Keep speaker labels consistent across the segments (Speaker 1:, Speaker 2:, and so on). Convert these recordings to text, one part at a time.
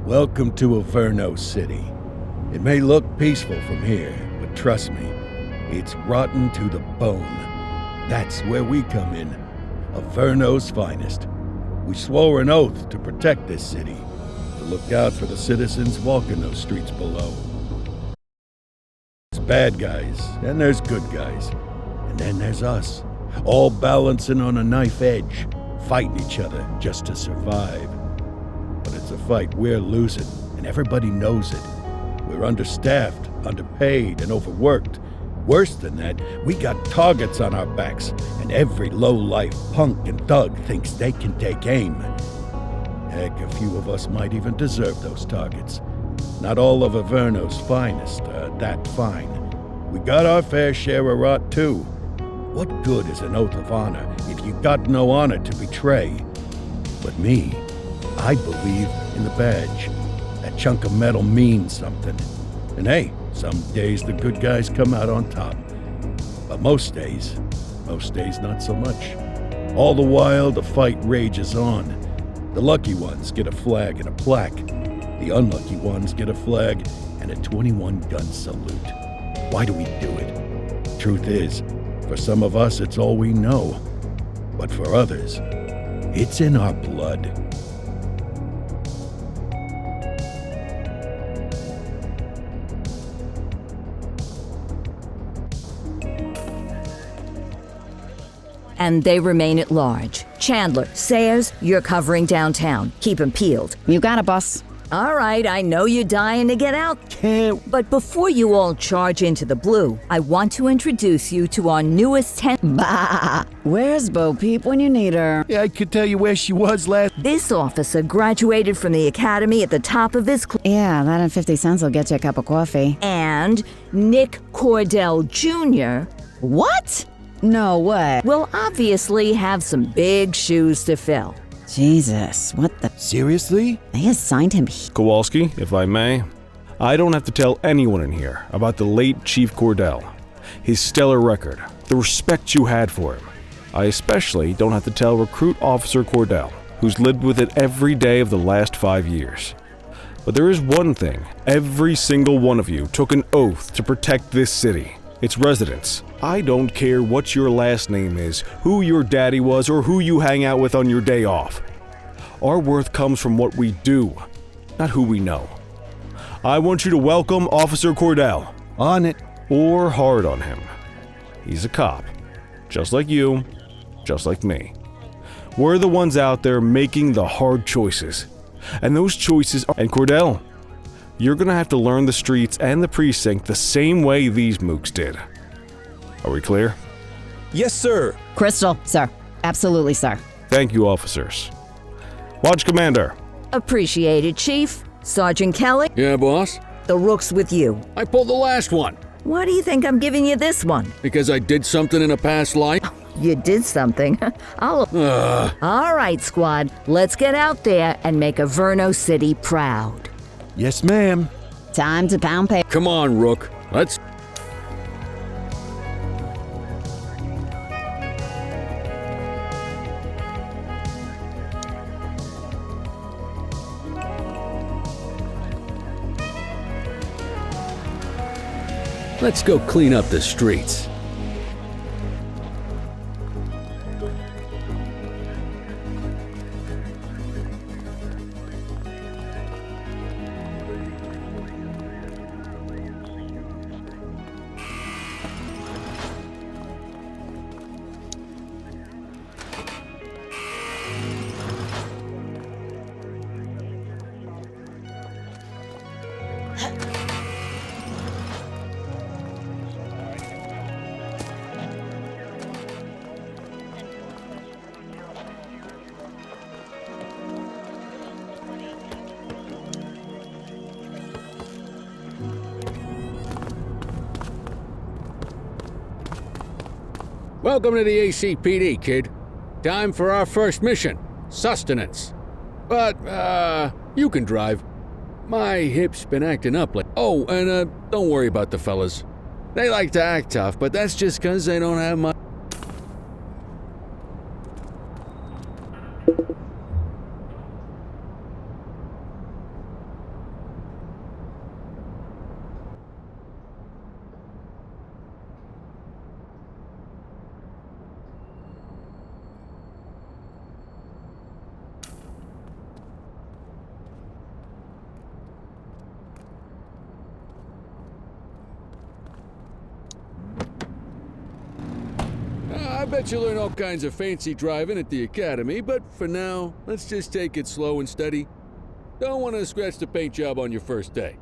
Speaker 1: Welcome to Averno City. It may look peaceful from here, but trust me, it's rotten to the bone. That's where we come in. Averno's finest. We swore an oath to protect this city, to look out for the citizens walking those streets below. There's bad guys, and there's good guys. And then there's us, all balancing on a knife edge, fighting each other just to survive. But it's a fight we're losing, and everybody knows it. We're understaffed, underpaid, and overworked. Worse than that, we got targets on our backs, and every low-life punk and thug thinks they can take aim. Heck, a few of us might even deserve those targets. Not all of Averno's finest are that fine. We got our fair share of rot, too. What good is an oath of honor if you got no honor to betray? But me, I believe in the badge. That chunk of metal means something. And hey, some days the good guys come out on top. But most days not so much. All the while, the fight rages on. The lucky ones get a flag and a plaque. The unlucky ones get a flag and a 21-gun salute. Why do we do it? Truth is, for some of us, it's all we know. But for others, it's in our blood.
Speaker 2: And they remain at large. Chandler, Sayers, you're covering downtown. Keep 'em peeled.
Speaker 3: You got it, boss.
Speaker 2: All right, I know you're dying to get out. But before you all charge into the blue, I want to introduce you to our newest
Speaker 3: Bah! Where's Bo Peep when you need her?
Speaker 1: Yeah, I could tell you where she was last.
Speaker 2: This officer graduated from the academy at the top of his class.
Speaker 3: Yeah, that and 50 cents will get you a cup of coffee.
Speaker 2: And Nick Cordell Jr.
Speaker 3: What? No way.
Speaker 2: will obviously have some big shoes to fill.
Speaker 3: Jesus, what the?
Speaker 1: Seriously?
Speaker 3: They assigned him.
Speaker 4: Kowalski, if I may, I don't have to tell anyone in here about the late Chief Cordell, his stellar record, the respect you had for him. I especially don't have to tell Recruit Officer Cordell, who's lived with it every day of the last 5 years. But there is one thing. Every single one of you took an oath to protect this city, its residents. I don't care what your last name is, who your daddy was, or who you hang out with on your day off. Our worth comes from what we do, not who we know. I want you to welcome Officer Cordell.
Speaker 1: On it.
Speaker 4: Or hard on him. He's a cop. Just like you, just like me. We're the ones out there making the hard choices. And those choices are... And Cordell, you're gonna have to learn the streets and the precinct the same way these mooks did. Are we clear?
Speaker 5: Yes, sir.
Speaker 3: Crystal, sir. Absolutely, sir.
Speaker 4: Thank you, officers. Watch Commander.
Speaker 2: Appreciated, Chief. Sergeant Kelly,
Speaker 6: Yeah, boss?
Speaker 2: the rook's with you.
Speaker 6: I pulled the last one
Speaker 2: Why do you think I'm giving you this one?
Speaker 6: because I did something in a past life.
Speaker 2: You did something. All right, squad. Let's get out there and make Averno City proud.
Speaker 1: Yes, ma'am.
Speaker 3: Time to pound paper.
Speaker 6: Come on, Rook. Let's... Let's go clean up the streets. Welcome to the ACPD, kid. Time for our first mission, sustenance. But, you can drive. My hip's been acting up like... Oh, and, don't worry about the fellas. They like to act tough, but that's just 'cause they don't have much... bet you'll learn all kinds of fancy driving at the academy, but for now, let's just take it slow and steady. Don't want to scratch the paint job on your first day.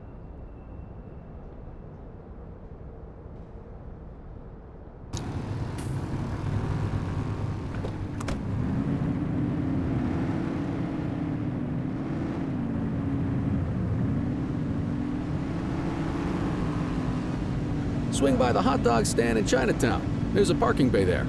Speaker 6: Swing by the hot dog stand in Chinatown. There's a parking bay there.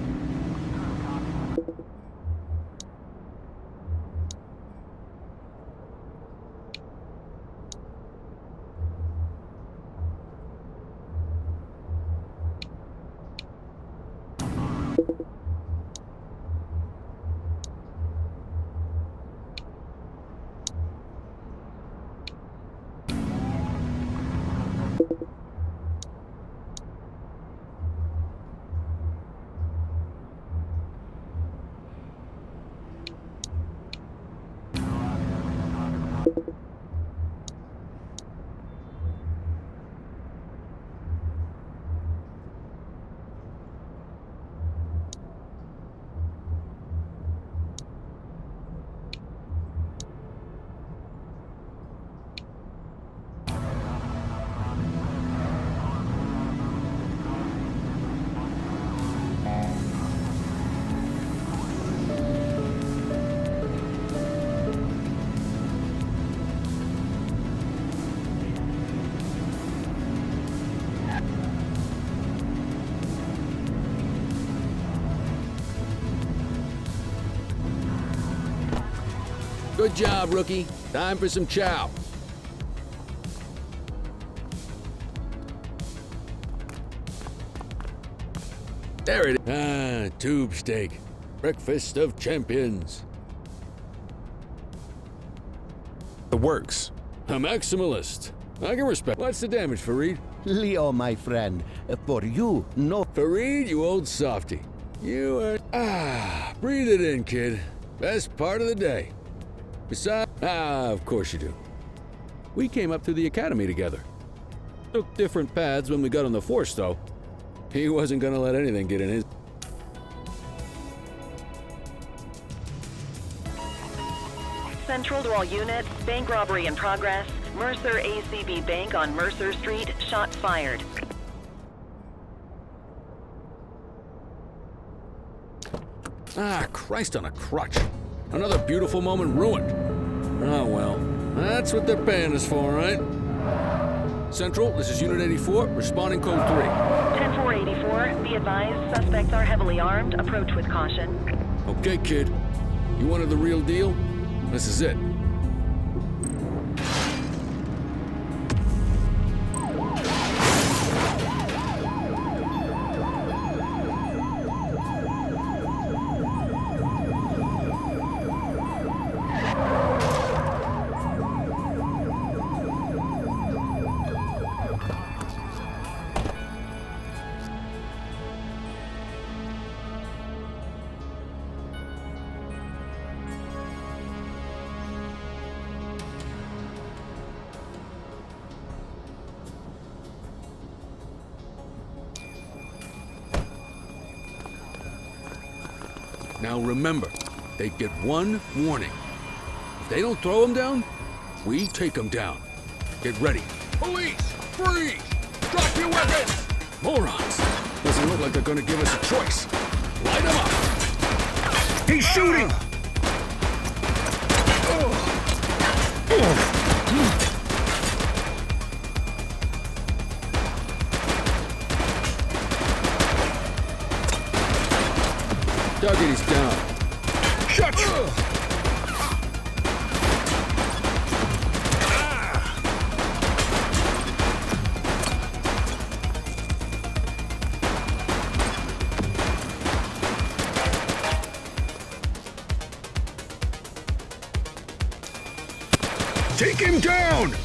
Speaker 6: Good job, rookie. Time for some chow. There it is. Ah, tube steak. Breakfast of champions.
Speaker 4: The works.
Speaker 6: A maximalist. I can respect. What's the damage, Fareed?
Speaker 7: Leo, my friend, for you, no.
Speaker 6: Fareed, you old softy. You are... breathe it in, kid. Best part of the day. Besides... of course you do. We came up through the academy together. Took different paths when we got on the force, though. He wasn't gonna let anything get in his...
Speaker 8: Central to all units, bank robbery in progress. Mercer ACB Bank on Mercer Street, shots fired.
Speaker 6: Ah, Christ on a crutch. Another beautiful moment ruined. Oh well, that's what they're paying us for, right? Central, this is Unit 84, responding code 3.
Speaker 8: 10-484, be advised, suspects are heavily armed. Approach with caution.
Speaker 6: Okay, kid. You wanted the real deal? This is it. Now remember, they get one warning. If they don't throw them down, we take them down. Get ready. Police! Freeze! Drop your weapons! Morons! Doesn't look like they're gonna give us a choice. Light them up! He's shooting! Target is down. Shut you! Take him down!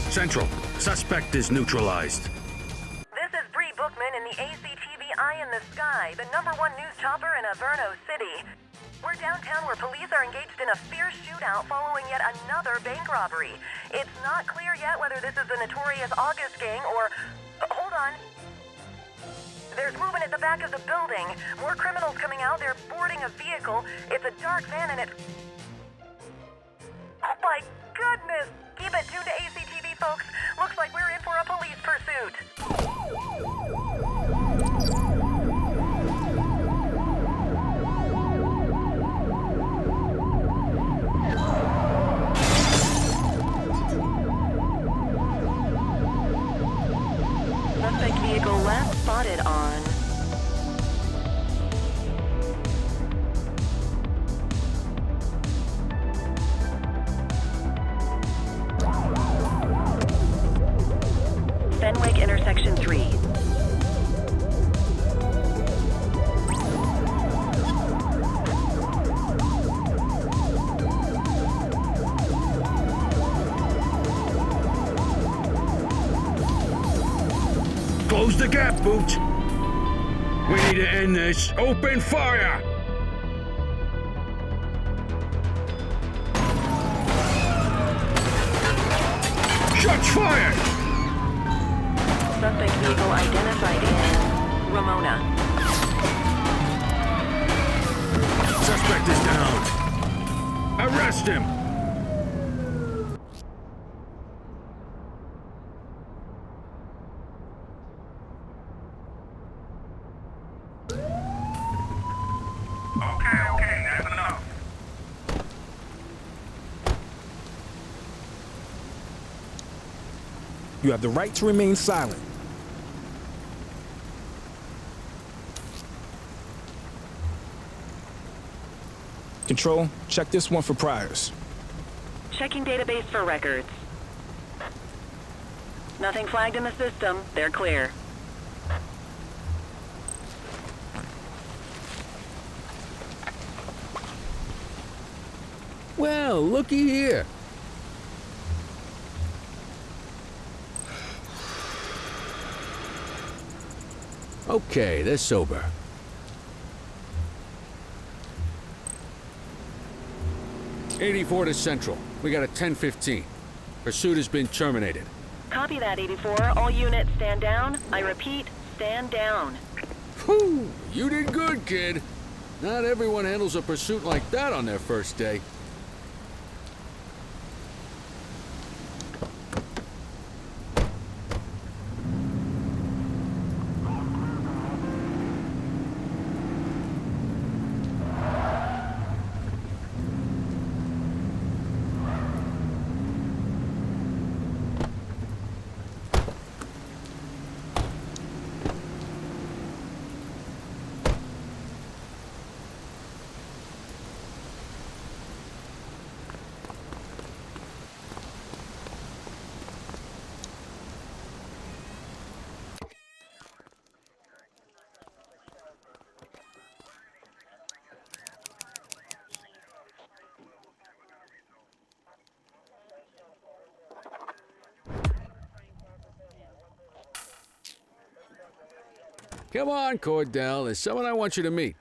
Speaker 1: Central, suspect is neutralized.
Speaker 9: This is Bree Bookman in the ACTV Eye in the Sky, the #1 news chopper in Averno City. We're downtown where police are engaged in a fierce shootout following yet another bank robbery. It's not clear yet whether this is the notorious August gang or... hold on. There's movement at the back of the building. More criminals coming out. They're boarding a vehicle. It's a dark van and it... oh my goodness! Keep it tuned to ACTV, folks. Looks like we're in for a police pursuit.
Speaker 8: Suspect vehicle last spotted on... Fenwick intersection 3.
Speaker 1: Close the gap, Boots. We need to end this. Open fire! Shots fired!
Speaker 8: Suspect vehicle identified in Ramona.
Speaker 1: Suspect is down. Arrest him!
Speaker 10: Okay, that's enough.
Speaker 5: You have the right to remain silent. Control, check this one for priors.
Speaker 8: Checking database for records. Nothing flagged in the system. They're clear.
Speaker 6: Well, looky here. Okay, they're sober. '84 to Central. We got a 10:15. Pursuit has been terminated.
Speaker 8: Copy that, 84. All units stand down. I repeat, stand down.
Speaker 6: Whew, you did good, kid. Not everyone handles a pursuit like that on their first day. Come on, Cordell. There's someone I want you to meet.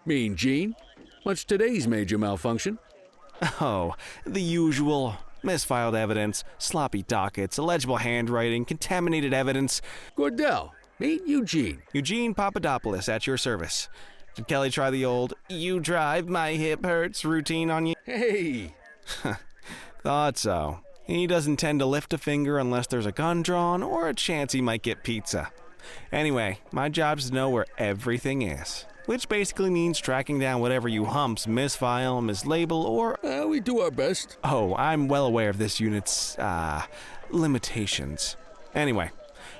Speaker 6: Mean Gene? What's today's major malfunction?
Speaker 4: Oh, the usual. Misfiled evidence, sloppy dockets, illegible handwriting, contaminated evidence.
Speaker 6: Cordell, meet Eugene.
Speaker 4: Eugene Papadopoulos at your service. Did Kelly try the old, you drive, my hip hurts routine on you?
Speaker 6: Hey!
Speaker 4: Thought so. He doesn't tend to lift a finger unless there's a gun drawn or a chance he might get pizza. Anyway, my job's to know where everything is. which basically means tracking down whatever you humps misfile, mislabel, or...
Speaker 6: We do our best.
Speaker 4: Oh, I'm well aware of this unit's, limitations. Anyway,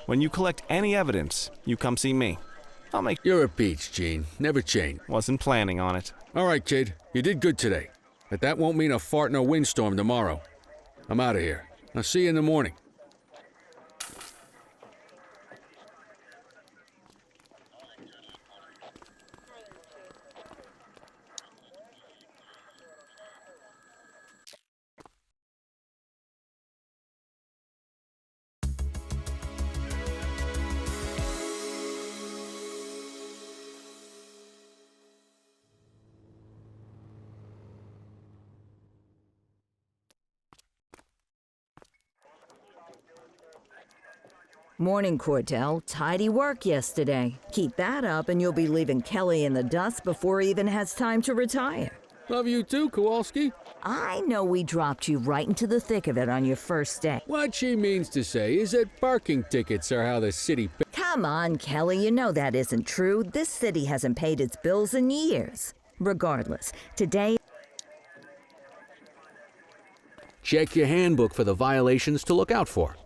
Speaker 4: when you collect any evidence, you come see me. I'll make...
Speaker 6: You're a peach, Gene. Never change.
Speaker 4: Wasn't planning on it.
Speaker 6: All right, kid. You did good today. But that won't mean a fart in a windstorm tomorrow. I'm out of here. I'll see you in the morning.
Speaker 2: Morning, Cordell. Tidy work yesterday. Keep that up and you'll be leaving Kelly in the dust before he even has time to retire.
Speaker 6: Love you too, Kowalski.
Speaker 2: I know we dropped you right into the thick of it on your first day.
Speaker 6: What she means to say is that parking tickets are how the city...
Speaker 2: Come on, Kelly, you know that isn't true. This city hasn't paid its bills in years. Regardless, today...
Speaker 6: Check your handbook for the violations to look out for.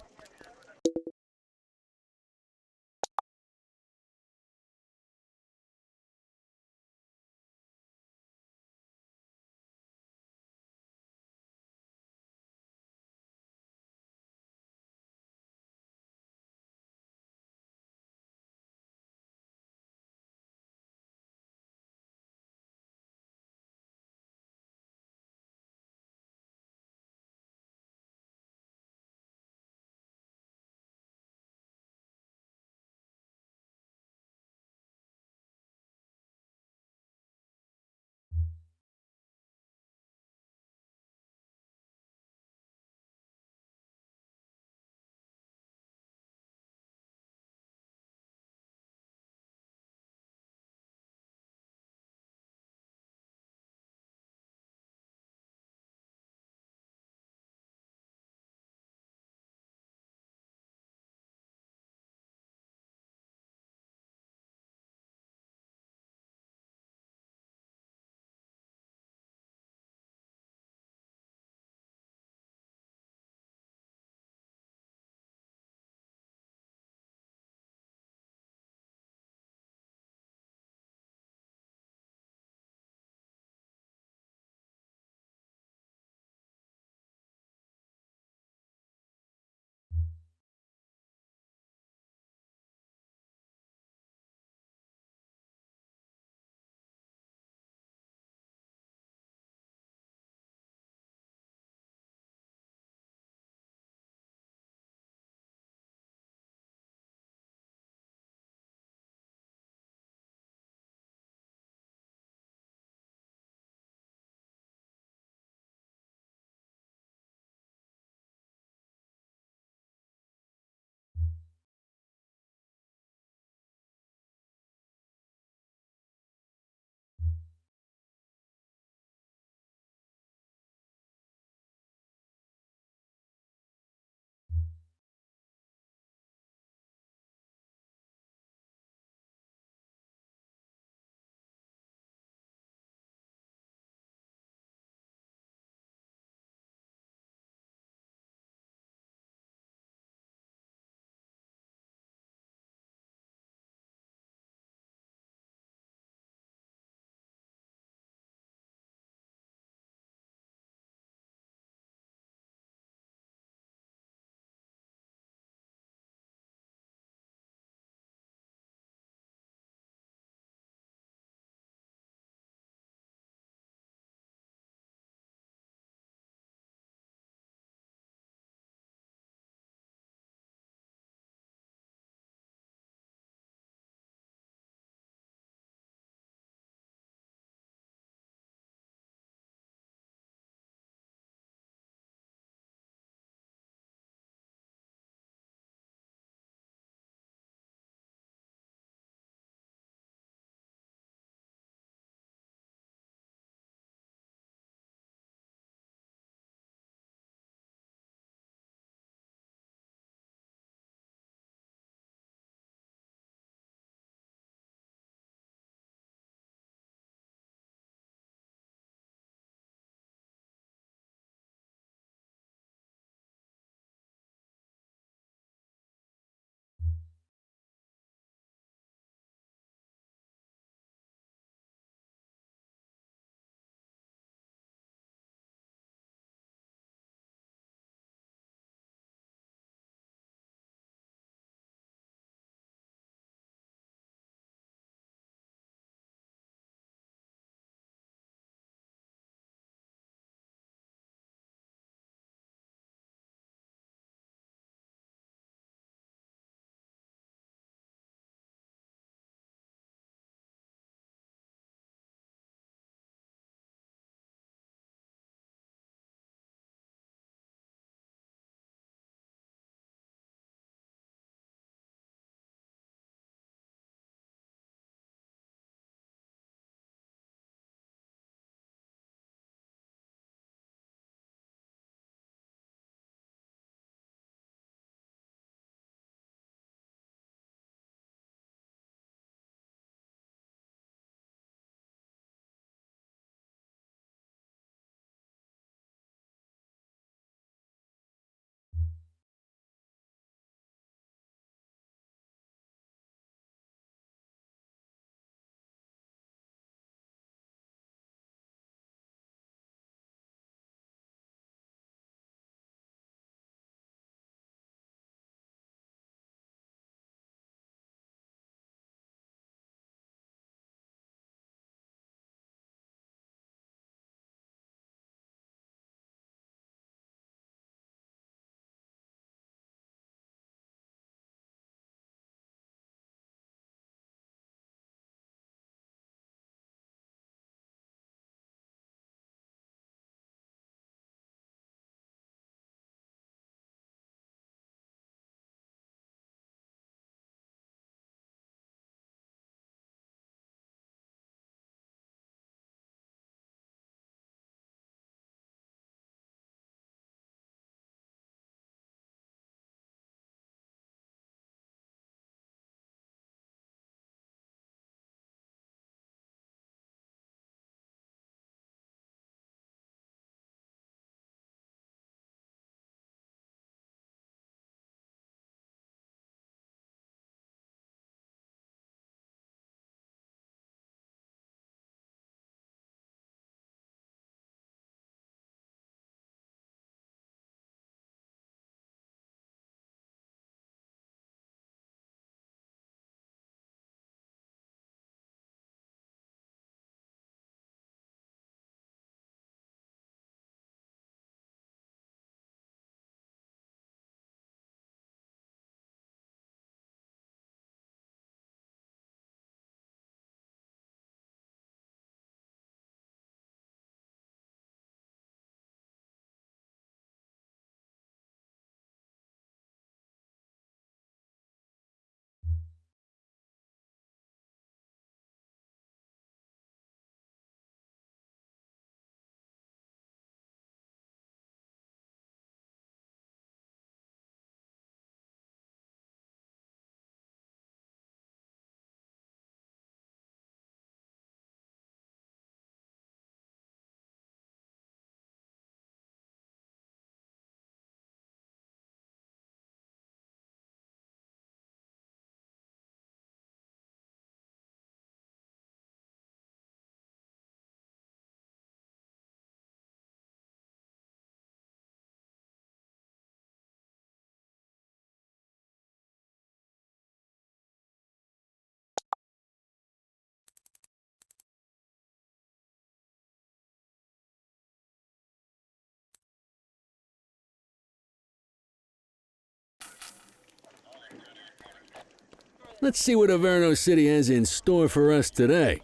Speaker 6: let's see what Averno City has in store for us today.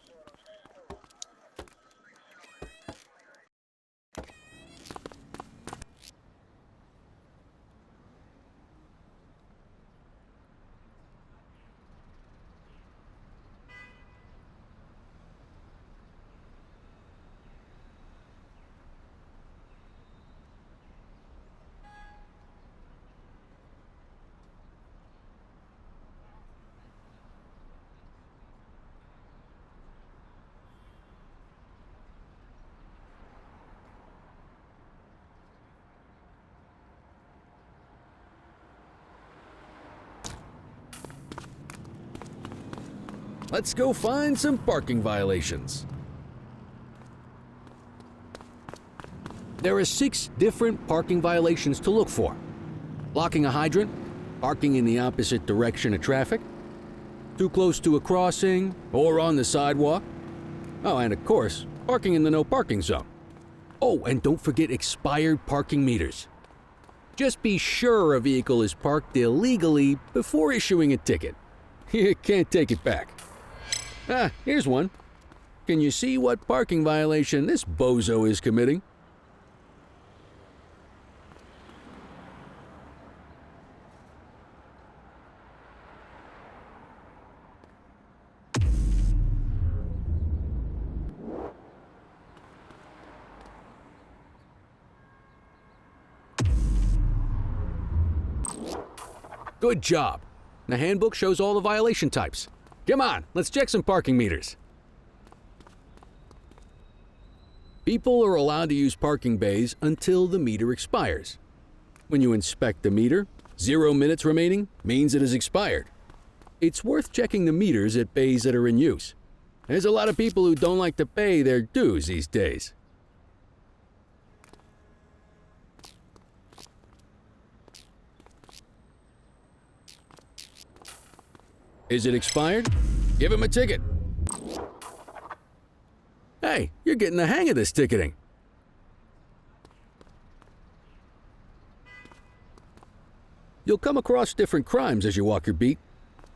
Speaker 6: Let's go find some parking violations. There are 6 different parking violations to look for. Blocking a hydrant, parking in the opposite direction of traffic, too close to a crossing or on the sidewalk. Oh, and of course, parking in the no parking zone. Oh, and don't forget expired parking meters. Just be sure a vehicle is parked illegally before issuing a ticket. You can't take it back. Ah, here's one. Can you see what parking violation this bozo is committing? Good job. The handbook shows all the violation types. Come on, let's check some parking meters. People are allowed to use parking bays until the meter expires. When you inspect the meter, 0 minutes remaining means it has expired. It's worth checking the meters at bays that are in use. There's a lot of people who don't like to pay their dues these days. Is it expired? Give him a ticket. Hey, you're getting the hang of this ticketing. You'll come across different crimes as you walk your beat.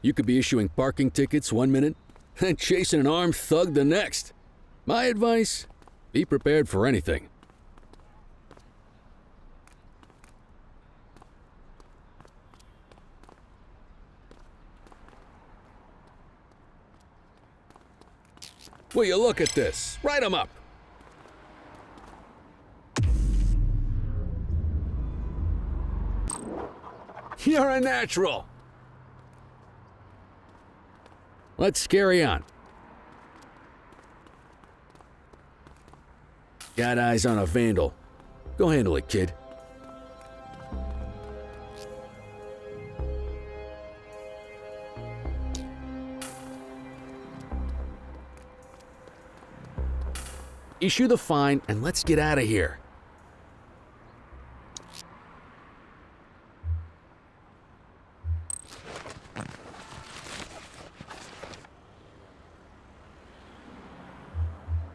Speaker 6: You could be issuing parking tickets 1 minute and chasing an armed thug the next. My advice, be prepared for anything. Will you look at this? Write 'em up. You're a natural. Let's carry on. Got eyes on a vandal. Go handle it, kid. Issue the fine and let's get out of here.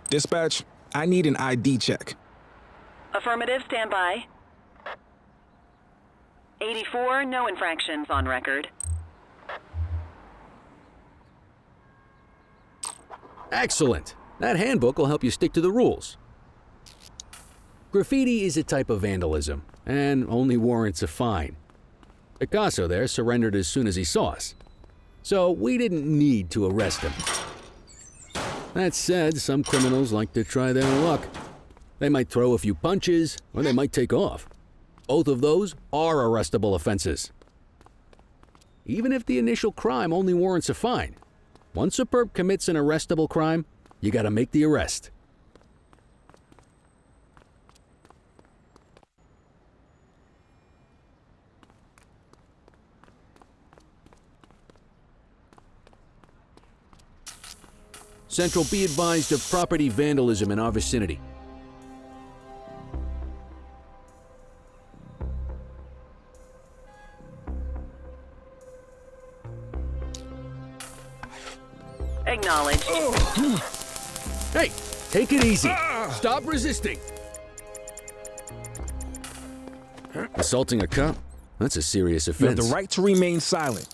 Speaker 5: Dispatch, I need an ID check.
Speaker 8: Affirmative, stand by. 84, no infractions on record.
Speaker 6: Excellent. That handbook will help you stick to the rules. Graffiti is a type of vandalism and only warrants a fine. Picasso there surrendered as soon as he saw us, so we didn't need to arrest him. That said, some criminals like to try their luck. They might throw a few punches, or they might take off. Both of those are arrestable offenses. Even if the initial crime only warrants a fine, once a perp commits an arrestable crime, you gotta make the arrest. Central, be advised of property vandalism in our vicinity.
Speaker 8: Acknowledged.
Speaker 6: Hey, take it easy. Stop resisting. Assaulting a cop? That's a serious
Speaker 5: You have
Speaker 6: offense.
Speaker 5: the right to remain silent.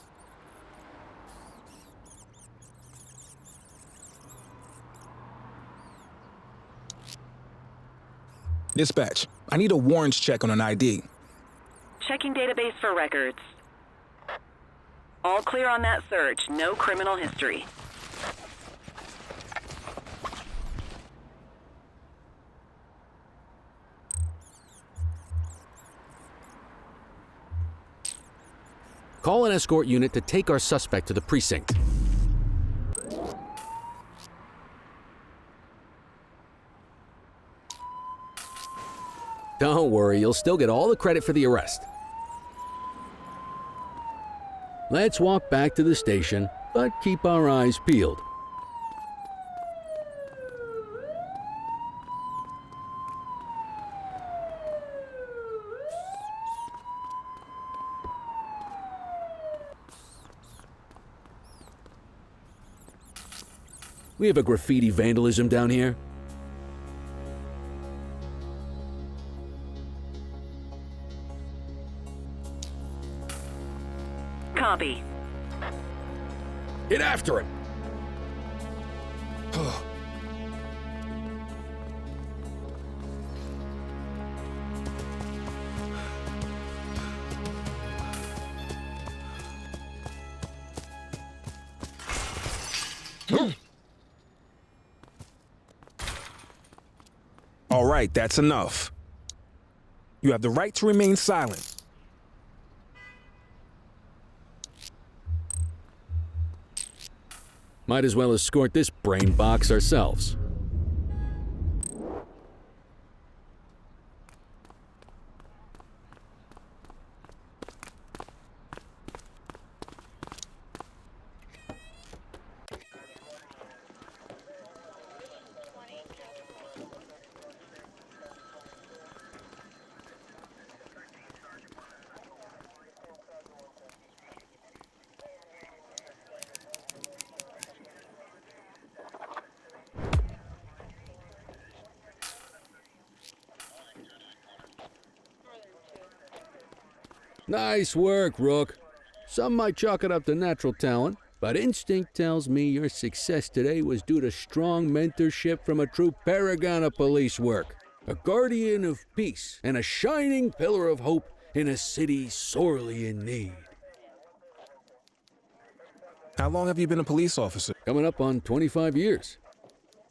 Speaker 5: Dispatch, I need a warrants check on an ID.
Speaker 8: Checking database for records. All clear on that search. No criminal history.
Speaker 6: Call an escort unit to take our suspect to the precinct. Don't worry, you'll still get all the credit for the arrest. Let's walk back to the station, but keep our eyes peeled. We have a graffiti vandalism down here.
Speaker 8: Copy.
Speaker 6: Get after him!
Speaker 5: All right, that's enough. You have the right to remain silent.
Speaker 6: Might as well escort this brain box ourselves. Nice work, Rook. Some might chalk it up to natural talent, but instinct tells me your success today was due to strong mentorship from a true paragon of police work, a guardian of peace, and a shining pillar of hope in a city sorely in need.
Speaker 5: How long have you been a police officer?
Speaker 6: Coming up on 25 years.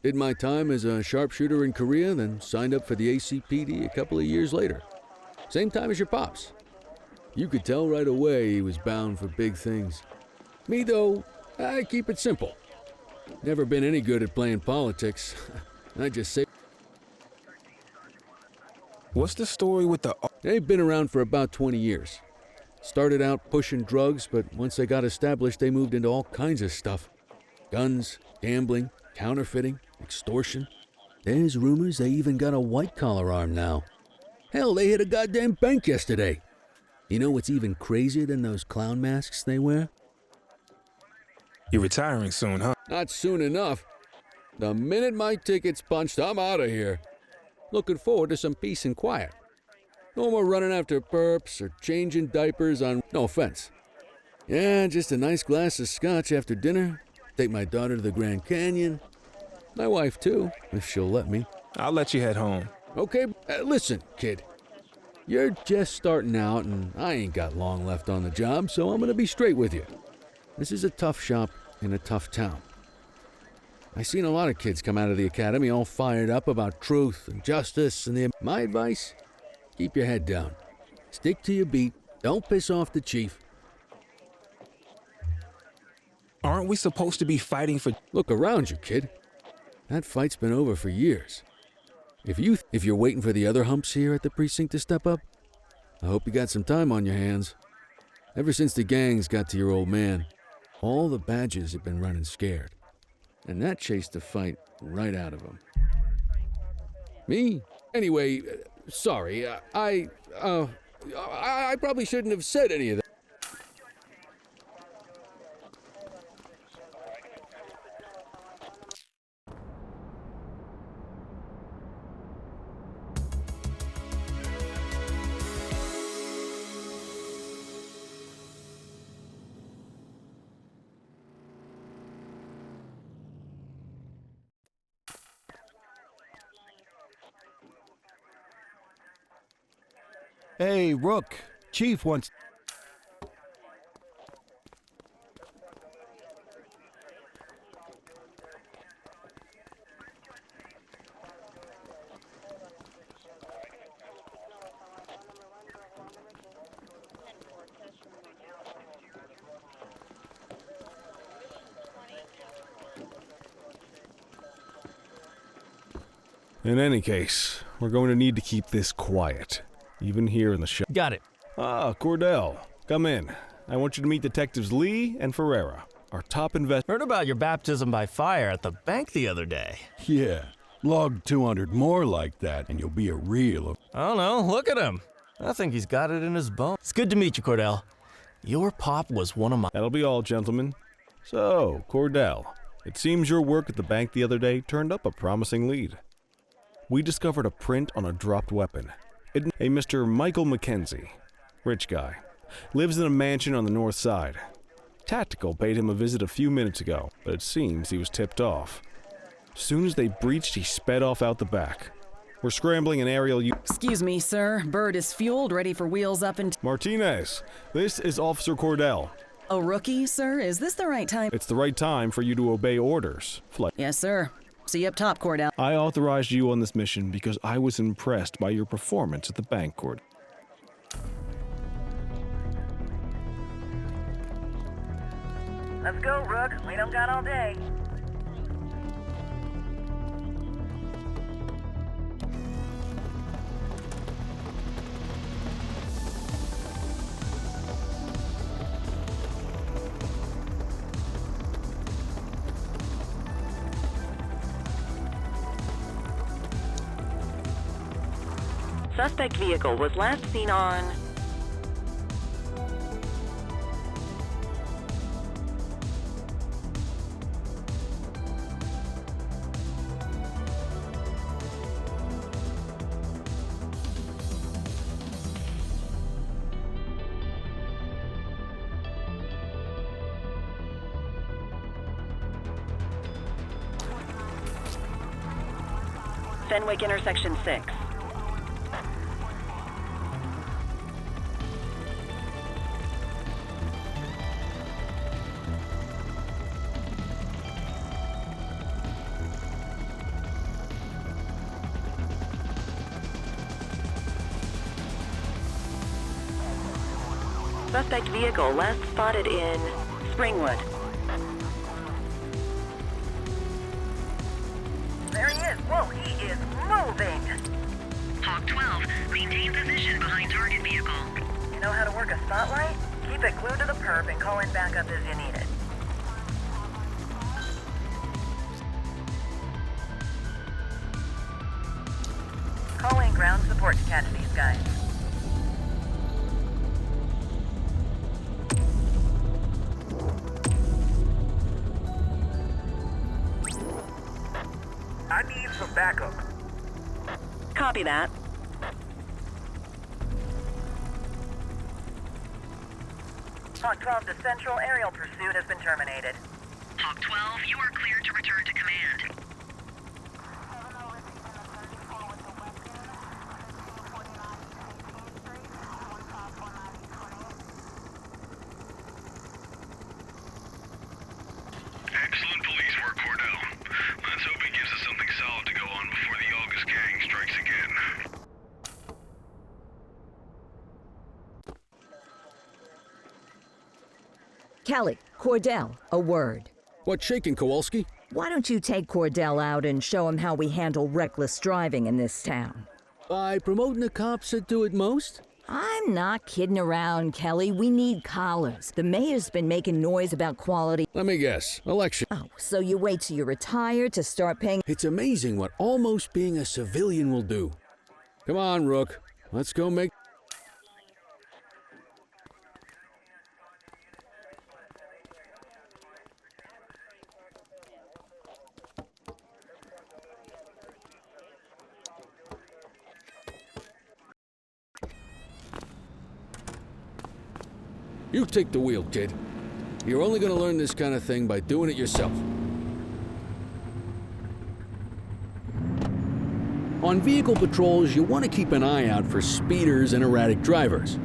Speaker 6: Did my time as a sharpshooter in Korea, then signed up for the ACPD a couple of years later. Same time as your pops. You could tell right away he was bound for big things. Me, though, I keep it simple. Never been any good at playing politics. I just say...
Speaker 5: What's the story with the...
Speaker 6: They've been around for about 20 years. Started out pushing drugs, but once they got established, they moved into all kinds of stuff. Guns, gambling, counterfeiting, extortion. There's rumors they even got a white-collar arm now. Hell, they hit a goddamn bank yesterday. You know what's even crazier than those clown masks they wear?
Speaker 5: You're retiring soon, huh?
Speaker 6: Not soon enough. The minute my ticket's punched, I'm out of here. Looking forward to some peace and quiet. No more running after perps or changing diapers on... No offense. Yeah, just a nice glass of scotch after dinner. Take my daughter to the Grand Canyon. My wife, too, if she'll let me.
Speaker 5: I'll let you head home.
Speaker 6: Okay, listen, kid. You're just starting out, and I ain't got long left on the job, so I'm gonna be straight with you. This is a tough shop in a tough town. I seen a lot of kids come out of the academy all fired up about truth and justice, and my advice? Keep your head down. Stick to your beat. Don't piss off the chief.
Speaker 5: Aren't we supposed to be fighting for...
Speaker 6: Look around you, kid. That fight's been over for years. If you're waiting for the other humps here at the precinct to step up, I hope you got some time on your hands. Ever since the gangs got to your old man, all the badges have been running scared. And that chased the fight right out of them. Me? Anyway, sorry, I probably shouldn't have said any of that.
Speaker 1: Hey, Rook. Chief wants...
Speaker 4: In any case, we're going to need to keep this quiet, even here in the shop.
Speaker 10: Got it.
Speaker 4: Ah, Cordell, come in. I want you to meet Detectives Lee and Ferreira, our top
Speaker 10: Heard about your baptism by fire at the bank the other day.
Speaker 1: Yeah. Log 200 more like that, and you'll be a real...
Speaker 10: I don't know, look at him. I think he's got it in his bones. It's good to meet you, Cordell. Your pop was one of my...
Speaker 4: That'll be all, gentlemen. So, Cordell, it seems your work at the bank the other day turned up a promising lead. We discovered a print on a dropped weapon. A Mr. Michael McKenzie, rich guy, lives in a mansion on the north side. Tactical paid him a visit a few minutes ago, but it seems he was tipped off. Soon as they breached, he sped off out the back. We're scrambling an aerial...
Speaker 3: Excuse me, sir. Bird is fueled, ready for wheels up and...
Speaker 4: Martinez, this is Officer Cordell.
Speaker 3: A rookie, sir? Is this the right time?
Speaker 4: It's the right time for you to obey orders.
Speaker 3: Yes, sir. See you up top, Cordell.
Speaker 4: I authorized you on this mission because I was impressed by your performance at the bank, Cord.
Speaker 9: Let's go, Rook. We don't got all day.
Speaker 8: Suspect vehicle was last seen on... Fenwick intersection 6. Suspect vehicle last spotted in Springwood.
Speaker 9: There he is. Whoa, he is moving.
Speaker 11: Hawk 12, maintain position behind target vehicle.
Speaker 9: You know how to work a spotlight? Keep it glued to the perp and call in backup as you need it. Call in ground support to catch these guys.
Speaker 12: I need some backup.
Speaker 8: Copy that.
Speaker 9: Hawk 12 to Central, aerial pursuit has been terminated.
Speaker 11: Hawk 12, you are cleared to return to command.
Speaker 13: Excellent police work, Cordell. Let's hope it gives us something solid to go on before the August gang strikes again.
Speaker 2: Kelly, Cordell, a word.
Speaker 6: What's shaking, Kowalski?
Speaker 2: Why don't you take Cordell out and show him how we handle reckless driving in this town?
Speaker 6: By promoting the cops that do it most?
Speaker 2: I'm not kidding around, Kelly. We need collars. The mayor's been making noise about quality.
Speaker 6: Let me guess. Election.
Speaker 2: Oh, so you wait till you're retired to start paying...
Speaker 6: It's amazing what almost being a civilian will do. Come on, Rook. Let's go make... You take the wheel, kid. You're only gonna learn this kind of thing by doing it yourself. On vehicle patrols, you want to keep an eye out for speeders and erratic drivers.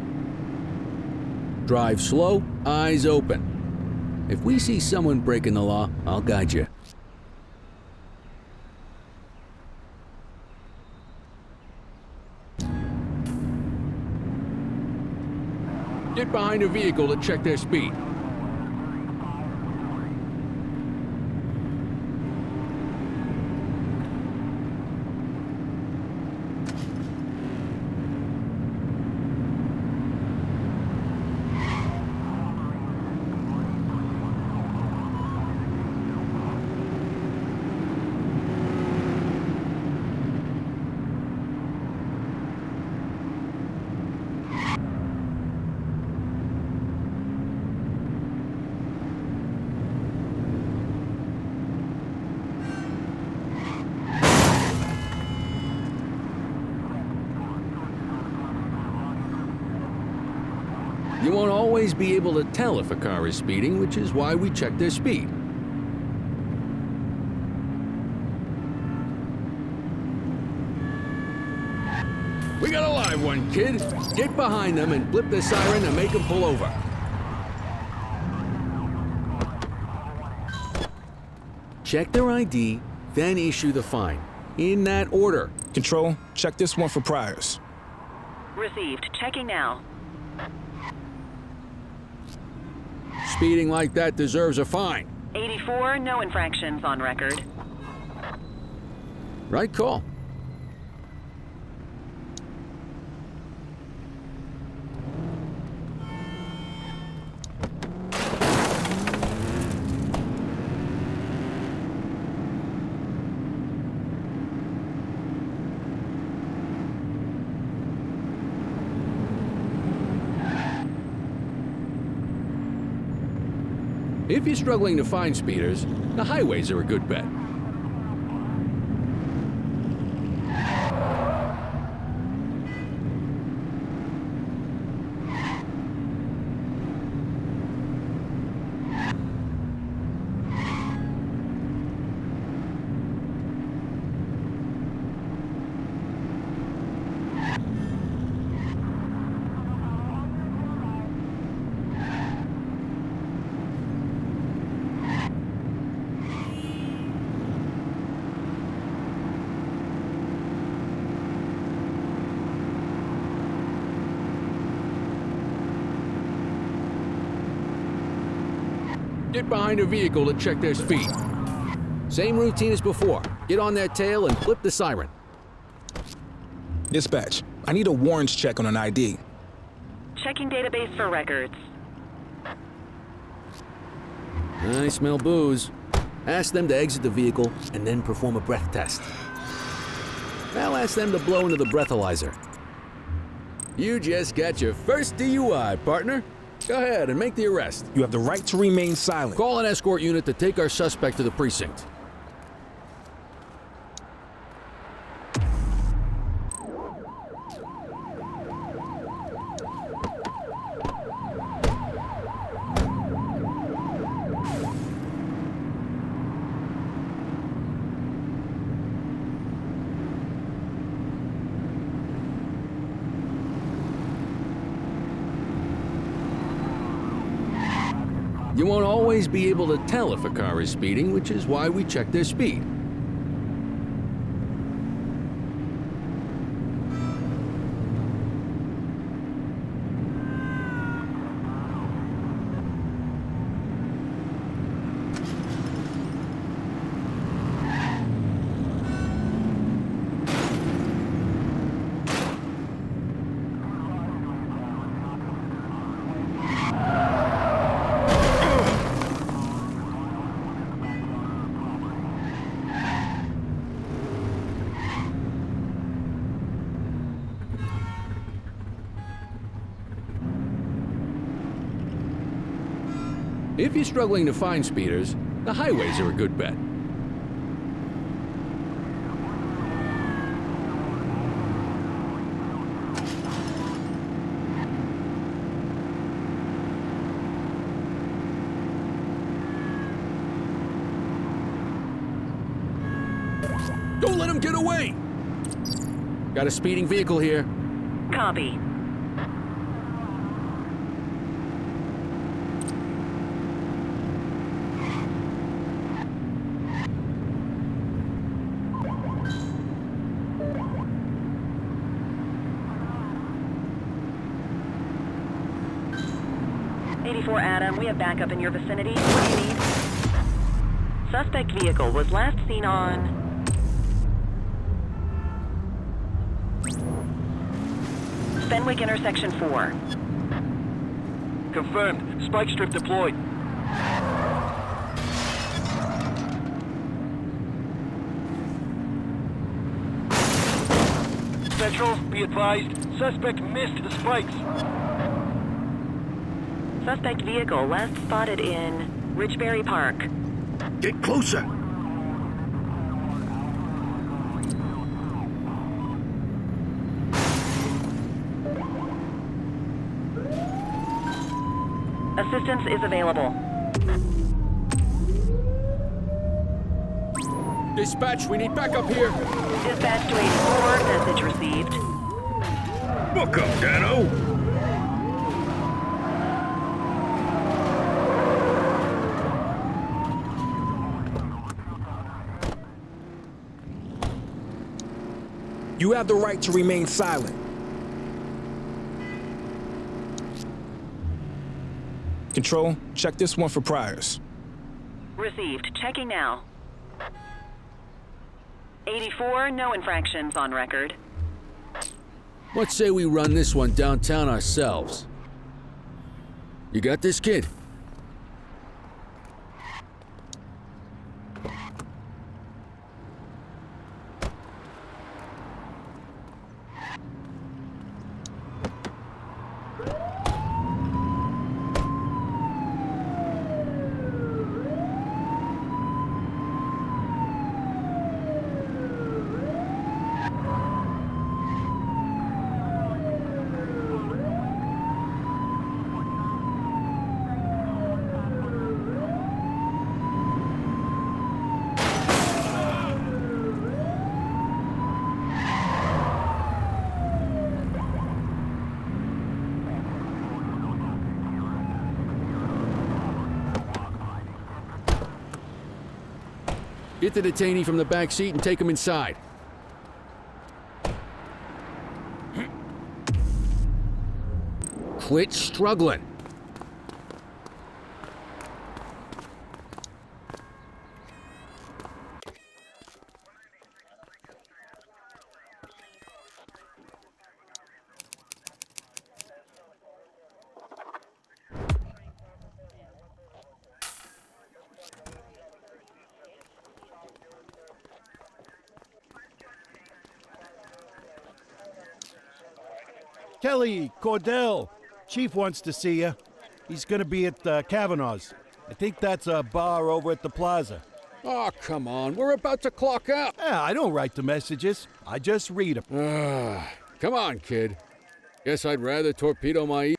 Speaker 6: Drive slow, eyes open. If we see someone breaking the law, I'll guide you. Get behind a vehicle to check their speed. You won't always be able to tell if a car is speeding, which is why we check their speed. We got a live one, kid. Get behind them and flip the siren to make them pull over. Check their ID, then issue the fine. In that order.
Speaker 5: Control, check this one for priors.
Speaker 8: Received. Checking now.
Speaker 6: Speeding like that deserves a fine.
Speaker 8: 84, no infractions on record.
Speaker 6: Right call. If you're struggling to find speeders, the highways are a good bet. Get behind a vehicle to check their speed. Same routine as before. Get on their tail and flip the siren.
Speaker 5: Dispatch, I need a warrants check on an ID.
Speaker 8: Checking database for records.
Speaker 6: I smell booze. Ask them to exit the vehicle and then perform a breath test. Now ask them to blow into the breathalyzer. You just got your first DUI, partner. Go ahead and make the arrest.
Speaker 5: You have the right to remain silent.
Speaker 6: Call an escort unit to take our suspect to the precinct. You won't always be able to tell if a car is speeding, which is why we check their speed. If you're struggling to find speeders, the highways are a good bet. Don't let them get away! Got a speeding vehicle here.
Speaker 8: Copy. Adam, we have backup in your vicinity. What do you need? Suspect vehicle was last seen on... Fenwick intersection 4.
Speaker 12: Confirmed. Spike strip deployed. Central, be advised. Suspect missed the spikes.
Speaker 8: Suspect vehicle last spotted in Richbury Park.
Speaker 1: Get closer.
Speaker 8: Assistance is available.
Speaker 6: Dispatch, we need backup here.
Speaker 8: Dispatch to 84, message received.
Speaker 1: Book up, Dano.
Speaker 5: You have the right to remain silent. Control, check this one for priors.
Speaker 8: Received. Checking now. 84, no infractions on record.
Speaker 6: Let's say we run this one downtown ourselves. You got this, kid? Get the detainee from the back seat and take him inside. Quit struggling.
Speaker 1: Kelly, Cordell, Chief wants to see you. He's gonna be at Kavanaugh's. I think that's a bar over at the plaza.
Speaker 6: Oh, come on. We're about to clock out.
Speaker 1: Yeah, I don't write the messages. I just read them.
Speaker 6: Come on, kid. Guess I'd rather torpedo my...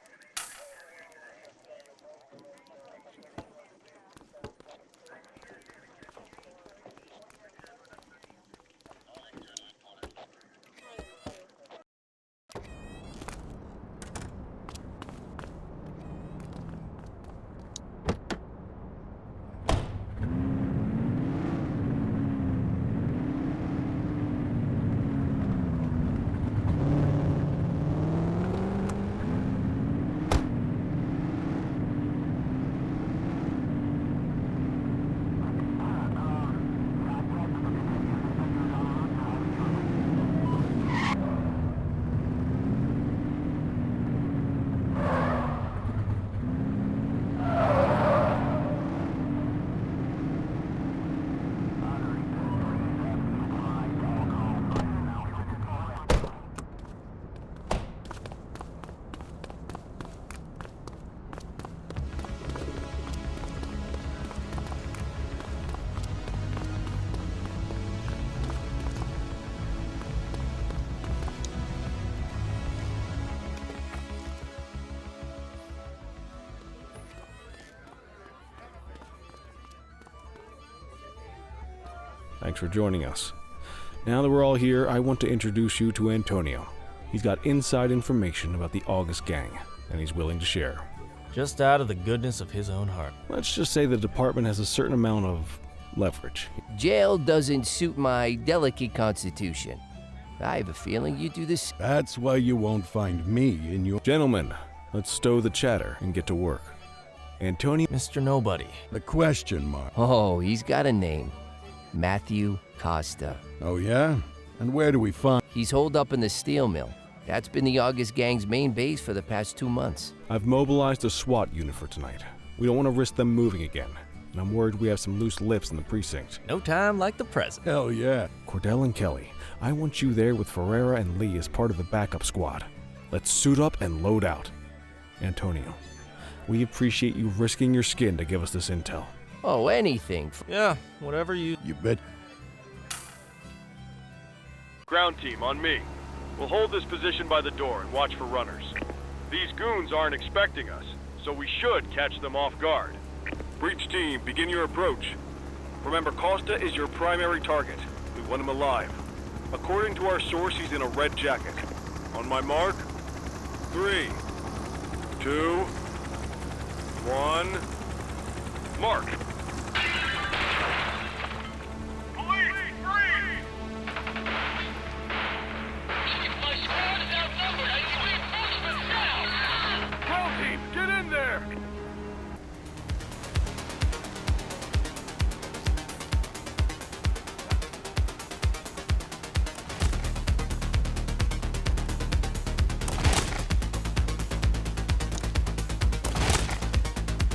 Speaker 4: Thanks for joining us. Now that we're all here, I want to introduce you to Antonio. He's got inside information about the August gang, and he's willing to share.
Speaker 10: Just out of the goodness of his own heart.
Speaker 4: Let's just say the department has a certain amount of leverage.
Speaker 14: Jail doesn't suit my delicate constitution. I have a feeling you do this.
Speaker 1: That's why you won't find me in your...
Speaker 4: Gentlemen, let's stow the chatter and get to work. Antonio...
Speaker 10: Mr. Nobody.
Speaker 1: The question mark.
Speaker 14: Oh, he's got a name. Matthew Costa.
Speaker 1: Oh, yeah? And where do we find...
Speaker 14: He's holed up in the steel mill. That's been the August gang's main base for the past 2 months.
Speaker 4: I've mobilized a SWAT unit for tonight. We don't want to risk them moving again. And I'm worried we have some loose lips in the precinct.
Speaker 10: No time like the present.
Speaker 1: Hell yeah.
Speaker 4: Cordell and Kelly, I want you there with Ferreira and Lee as part of the backup squad. Let's suit up and load out. Antonio, we appreciate you risking your skin to give us this intel.
Speaker 14: Oh, anything.
Speaker 10: Yeah, whatever you...
Speaker 1: You bet.
Speaker 15: Ground team, on me. We'll hold this position by the door and watch for runners. These goons aren't expecting us, so we should catch them off guard. Breach team, begin your approach. Remember, Costa is your primary target. We want him alive. According to our source, he's in a red jacket. On my mark, 3, 2, 1, mark. Get in there!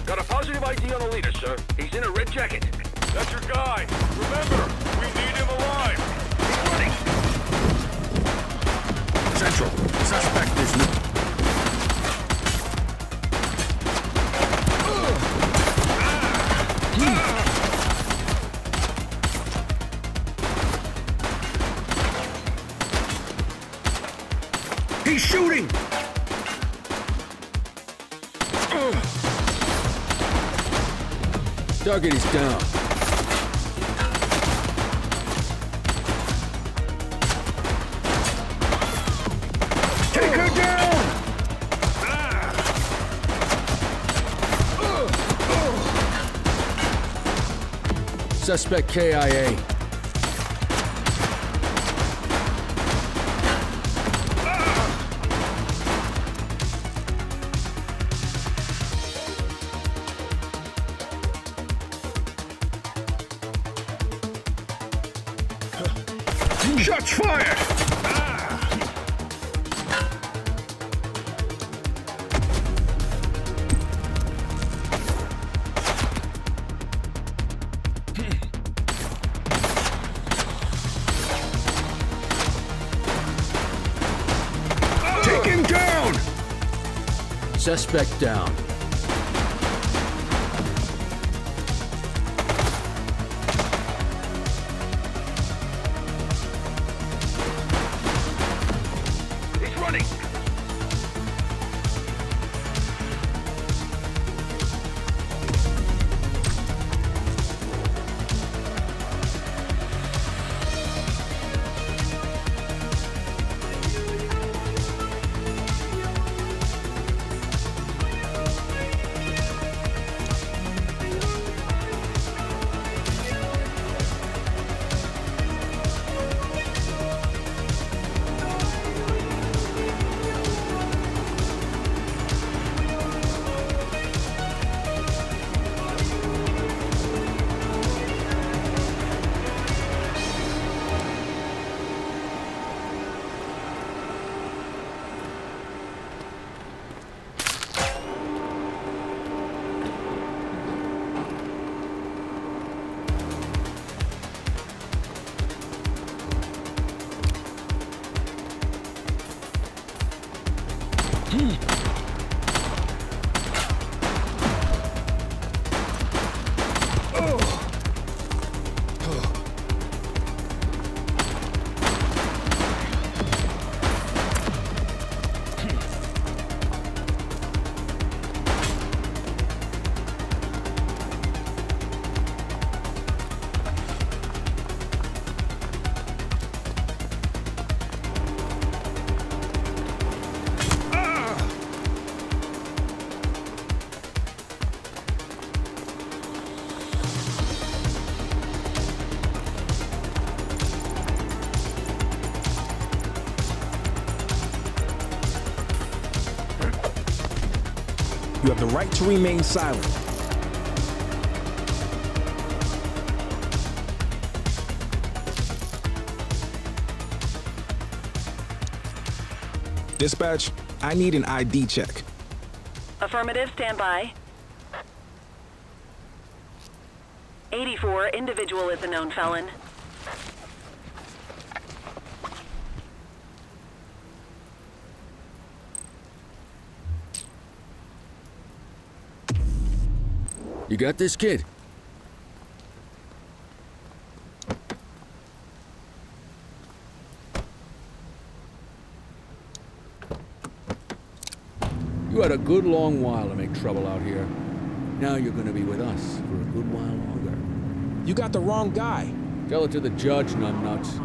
Speaker 15: Got a positive ID on the leader, sir. He's in a red jacket. That's your guy. Remember, we need him alive. He's running.
Speaker 5: Central. Suspect is new.
Speaker 6: He's shooting! Target is down. Take her down! Suspect KIA. Shots fired! Take him down! Suspect down.
Speaker 5: You have the right to remain silent. Dispatch, I need an ID check.
Speaker 8: Affirmative, stand by. 84, individual is a known felon.
Speaker 6: You got this, kid? You had a good long while to make trouble out here. Now you're gonna be with us for a good while longer.
Speaker 5: You got the wrong guy.
Speaker 6: Tell it to the judge, numbnuts.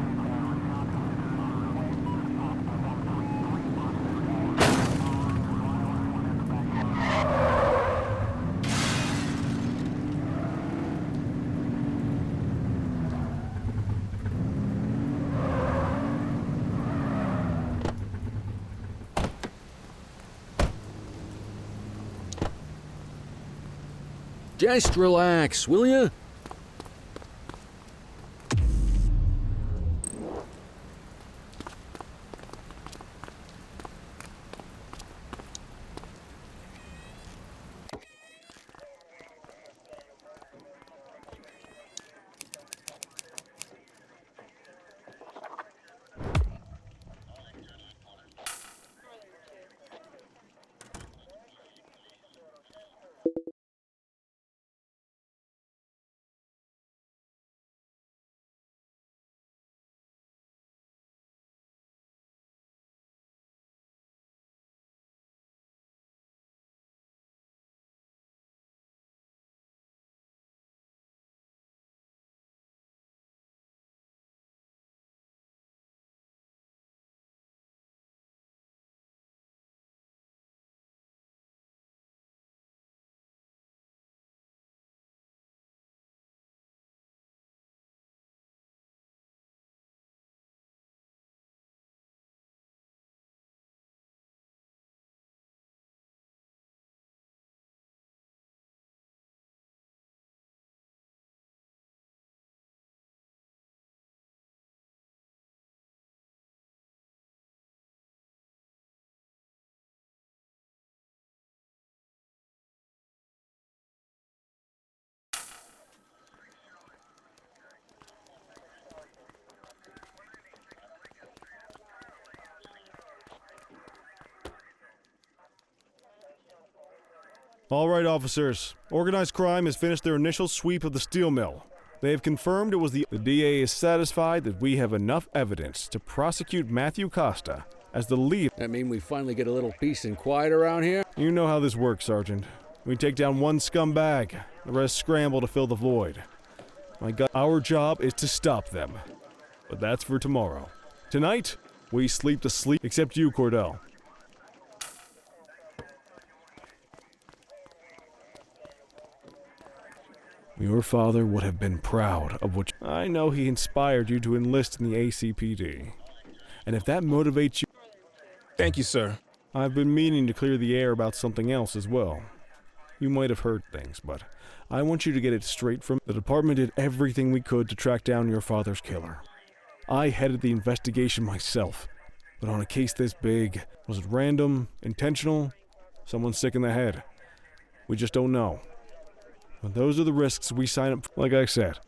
Speaker 6: Just relax, will you?
Speaker 4: All right, officers. Organized crime has finished their initial sweep of the steel mill. They have confirmed it was the DA is satisfied that we have enough evidence to prosecute Matthew Costa as the lead.
Speaker 6: That mean we finally get a little peace and quiet around here?
Speaker 4: You know how this works, Sergeant. We take down one scumbag, the rest scramble to fill the void. My God, our job is to stop them. But that's for tomorrow. Tonight, we sleep to sleep, except you, Cordell. Your father would have been proud of what I know he inspired you to enlist in the ACPD. And if that motivates you...
Speaker 5: Thank you, sir.
Speaker 4: I've been meaning to clear the air about something else as well. You might have heard things, but I want you to get it straight from... The department did everything we could to track down your father's killer. I headed the investigation myself. But on a case this big, was it random, intentional, someone sick in the head? We just don't know. But those are the risks we sign up for. Like I said,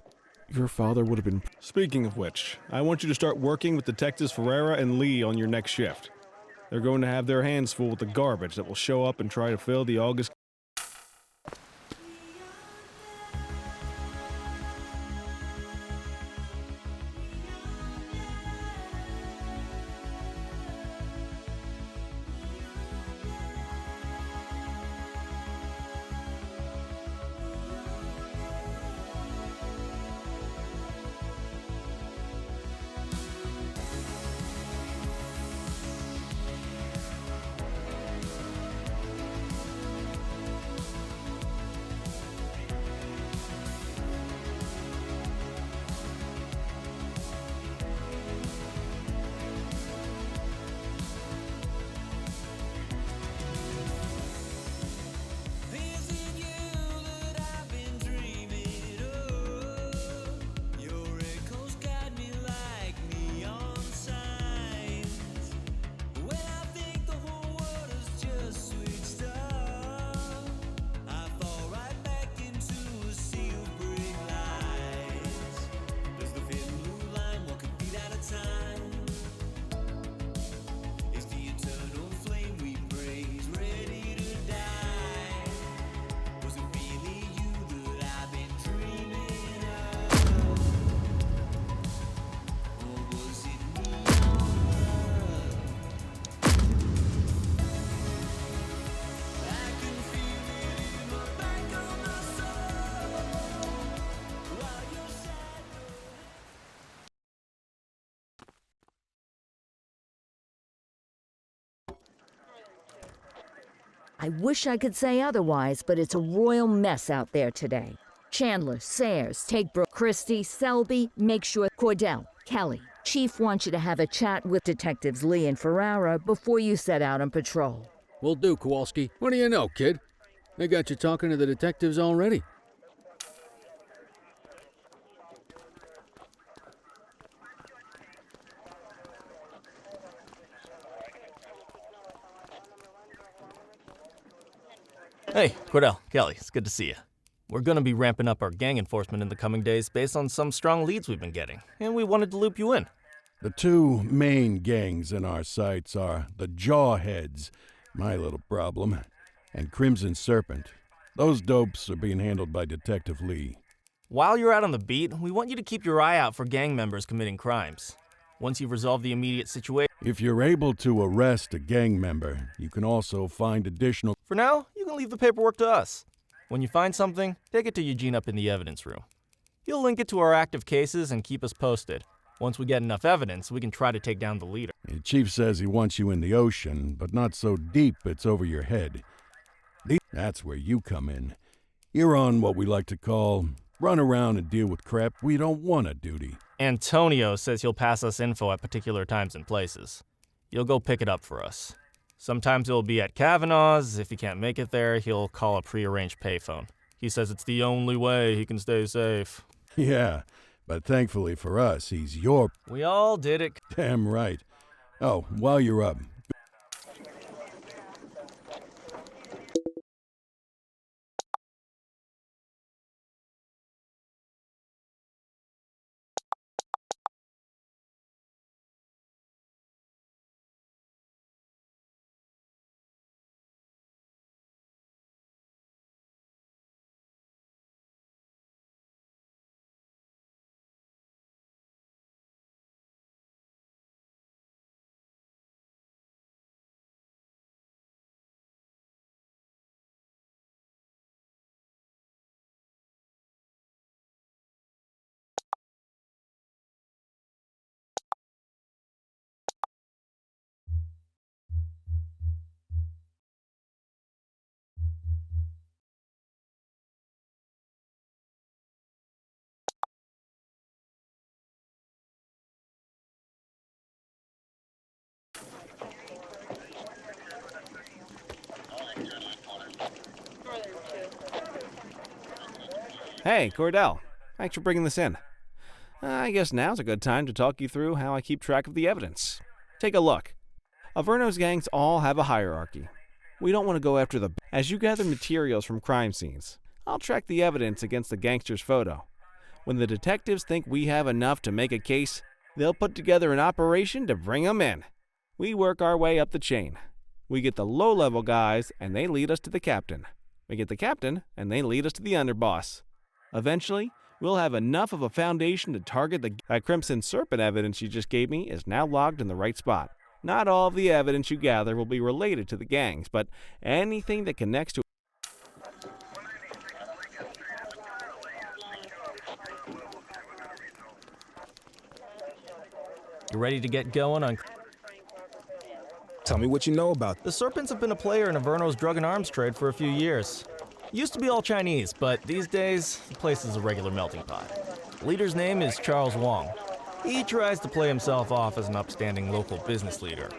Speaker 4: your father would have been... Speaking of which, I want you to start working with Detectives Ferreira and Lee on your next shift. They're going to have their hands full with the garbage that will show up and try to fill the August...
Speaker 2: I wish I could say otherwise, but it's a royal mess out there today. Chandler, Sayers, take Brooke, Christie, Selby, make sure Cordell, Kelly. Chief wants you to have a chat with Detectives Lee and Ferrara before you set out on patrol.
Speaker 6: Will do, Kowalski. What do you know, kid? They got you talking to the detectives already.
Speaker 10: Hey, Cordell, Kelly, it's good to see you. We're gonna be ramping up our gang enforcement in the coming days based on some strong leads we've been getting, and we wanted to loop you in.
Speaker 1: The two main gangs in our sights are the Jawheads, my little problem, and Crimson Serpent. Those dopes are being handled by Detective Lee.
Speaker 10: While you're out on the beat, we want you to keep your eye out for gang members committing crimes. Once you've resolved the immediate situation...
Speaker 1: If you're able to arrest a gang member, you can also find additional...
Speaker 10: For now, you can leave the paperwork to us. When you find something, take it to Eugene up in the evidence room. He'll link it to our active cases and keep us posted. Once we get enough evidence, we can try to take down the leader.
Speaker 1: The chief says he wants you in the ocean, but not so deep it's over your head. That's where you come in. You're on what we like to call run around and deal with crap we don't want to duty.
Speaker 10: Antonio says he'll pass us info at particular times and places. You'll go pick it up for us. Sometimes it'll be at Kavanaugh's. If he can't make it there, he'll call a prearranged payphone. He says it's the only way he can stay safe.
Speaker 1: Yeah, but thankfully for us, he's your...
Speaker 10: We all did it.
Speaker 1: Damn right. Oh, while you're up...
Speaker 4: Hey, Cordell. Thanks for bringing this in. I guess now's a good time to talk you through how I keep track of the evidence. Take a look. Averno's gangs all have a hierarchy. We don't want to go after the... As you gather materials from crime scenes, I'll track the evidence against the gangster's photo. When the detectives think we have enough to make a case, they'll put together an operation to bring them in. We work our way up the chain. We get the low-level guys, and they lead us to the captain. We get the captain, and they lead us to the underboss. Eventually, we'll have enough of a foundation to target that Crimson Serpent evidence you just gave me is now logged in the right spot. Not all of the evidence you gather will be related to the gangs, but anything that connects to...
Speaker 10: You ready to get going on...
Speaker 5: Tell me what you know about...
Speaker 10: The Serpents have been a player in Averno's drug and arms trade for a few years. Used to be all Chinese, but these days, the place is a regular melting pot. The leader's name is Charles Wong. He tries to play himself off as an upstanding local business leader,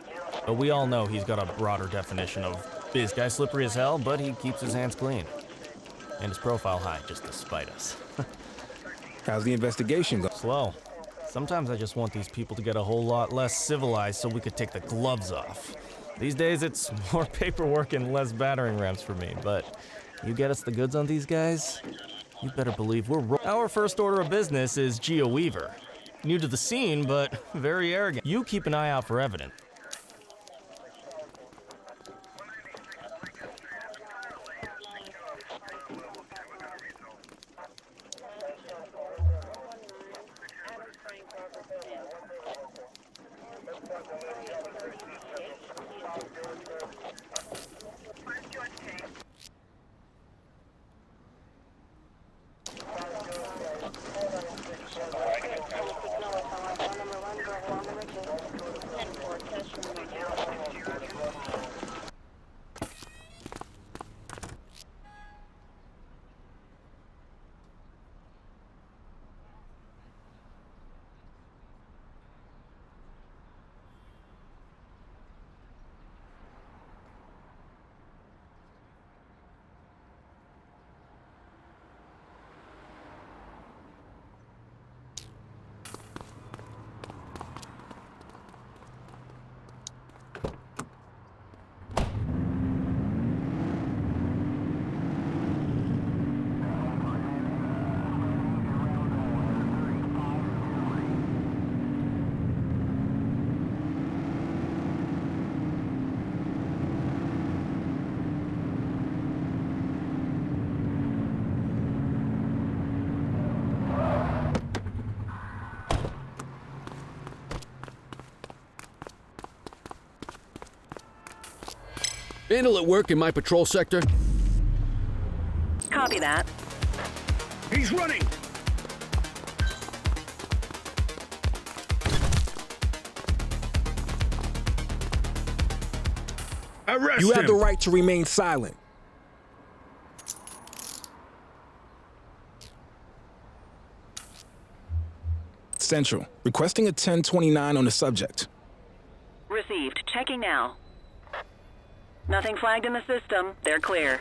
Speaker 10: but we all know he's got a broader definition of biz guy, slippery as hell, but he keeps his hands clean. And his profile high, just to spite us.
Speaker 5: How's the investigation going?
Speaker 10: Slow. Sometimes I just want these people to get a whole lot less civilized so we could take the gloves off. These days, it's more paperwork and less battering rams for me, but... You get us the goods on these guys? You better believe we're Our first order of business is Geo Weaver. New to the scene, but very arrogant. You keep an eye out for evidence.
Speaker 6: Vandal at work in my patrol sector?
Speaker 8: Copy that.
Speaker 13: He's running! Arrest
Speaker 5: You have
Speaker 13: him.
Speaker 5: the right to remain silent. Central, requesting a 1029 on the subject.
Speaker 8: Received. Checking now. Nothing flagged in the system. They're clear.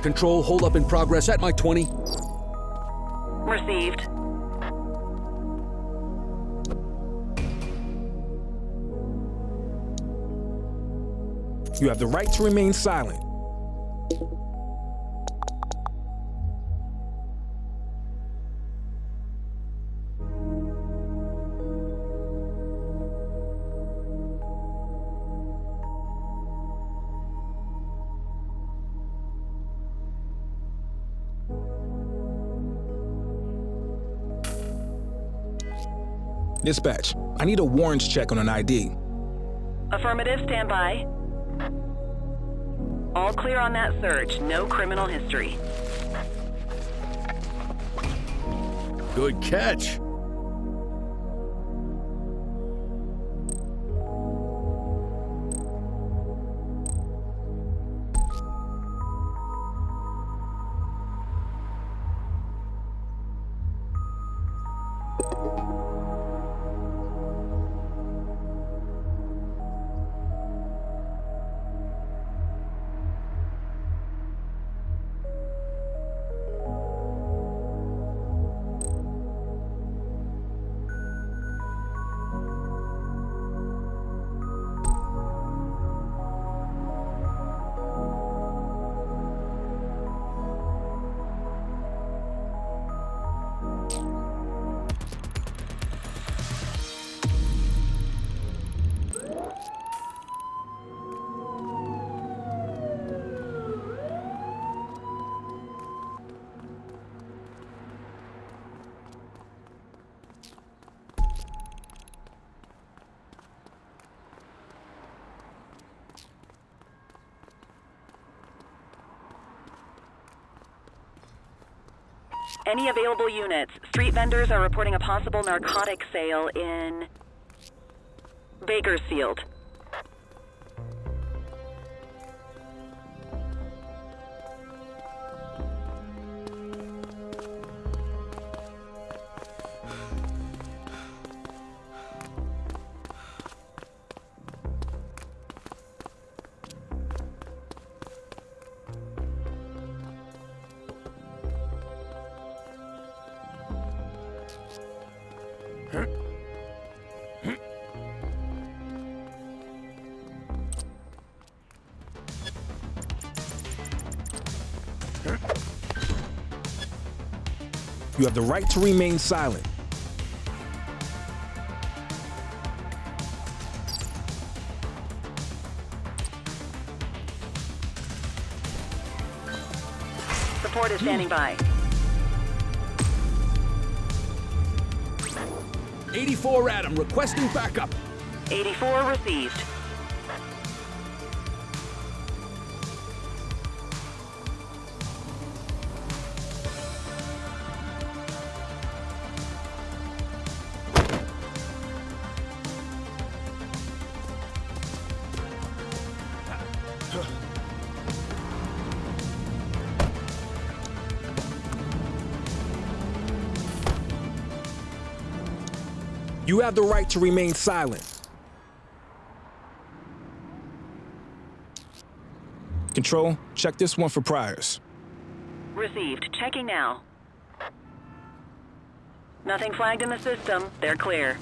Speaker 6: Control, hold up in progress at my 20.
Speaker 8: Received.
Speaker 5: You have the right to remain silent. Dispatch, I need a warrants check on an ID.
Speaker 8: Affirmative, stand by. All clear on that search. No criminal history.
Speaker 6: Good catch.
Speaker 8: Any available units? Street vendors are reporting a possible narcotic sale in Bakersfield.
Speaker 5: You have the right to remain silent.
Speaker 8: Support is standing by.
Speaker 5: 84 Adam, requesting backup.
Speaker 8: 84 received.
Speaker 5: You have the right to remain silent. Control, check this one for priors.
Speaker 8: Received. Checking now. Nothing flagged in the system. They're clear.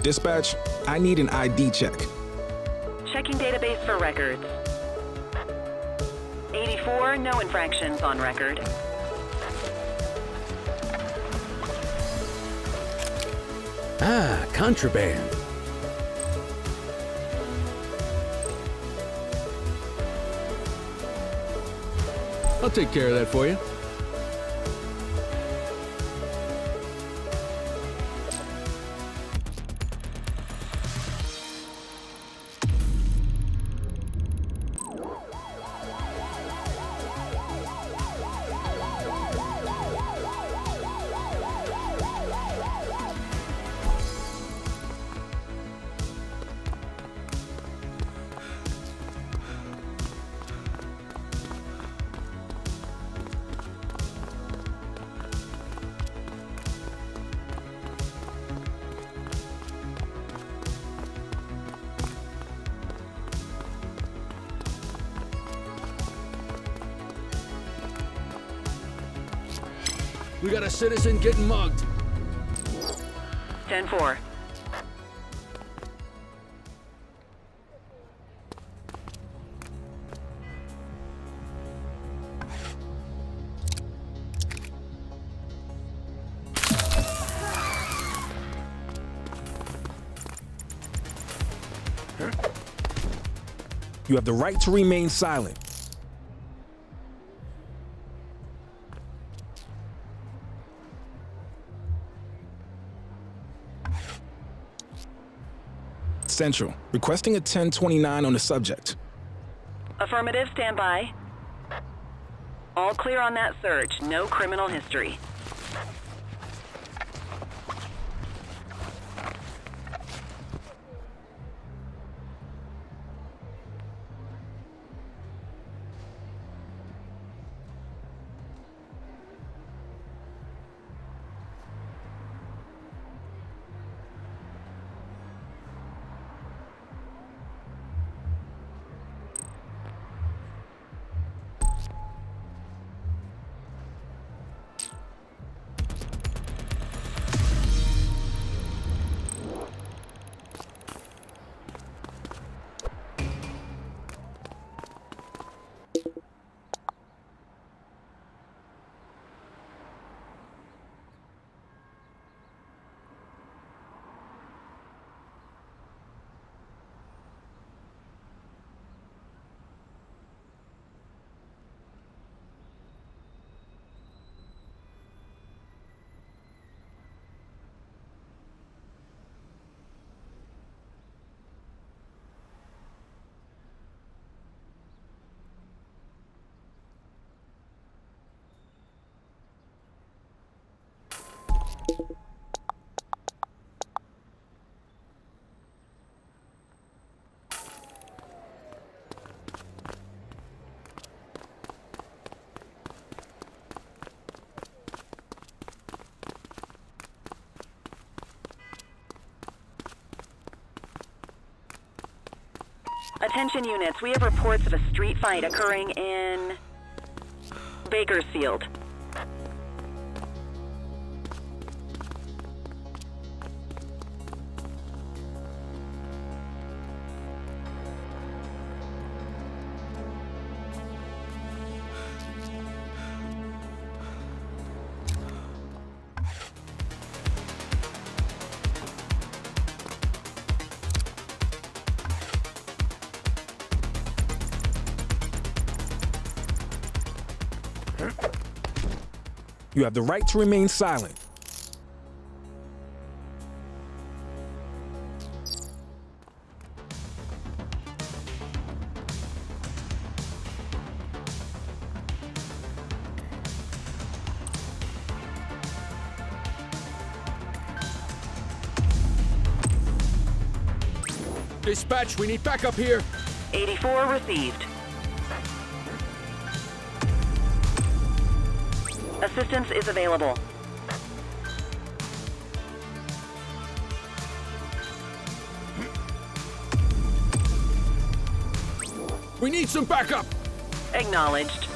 Speaker 5: Dispatch, I need an ID check.
Speaker 8: Checking database for records. 84, no infractions on record.
Speaker 6: Ah, contraband. I'll take care of that for you. We got a citizen getting mugged.
Speaker 8: 10-4.
Speaker 5: You have the right to remain silent. Central, requesting a 1029 on the subject.
Speaker 8: Affirmative, stand by. All clear on that search. No criminal history. Attention units, we have reports of a street fight occurring in Bakersfield.
Speaker 5: You have the right to remain silent.
Speaker 6: Dispatch, we need backup here.
Speaker 8: 84 received. Assistance is available.
Speaker 6: We need some backup.
Speaker 8: Acknowledged.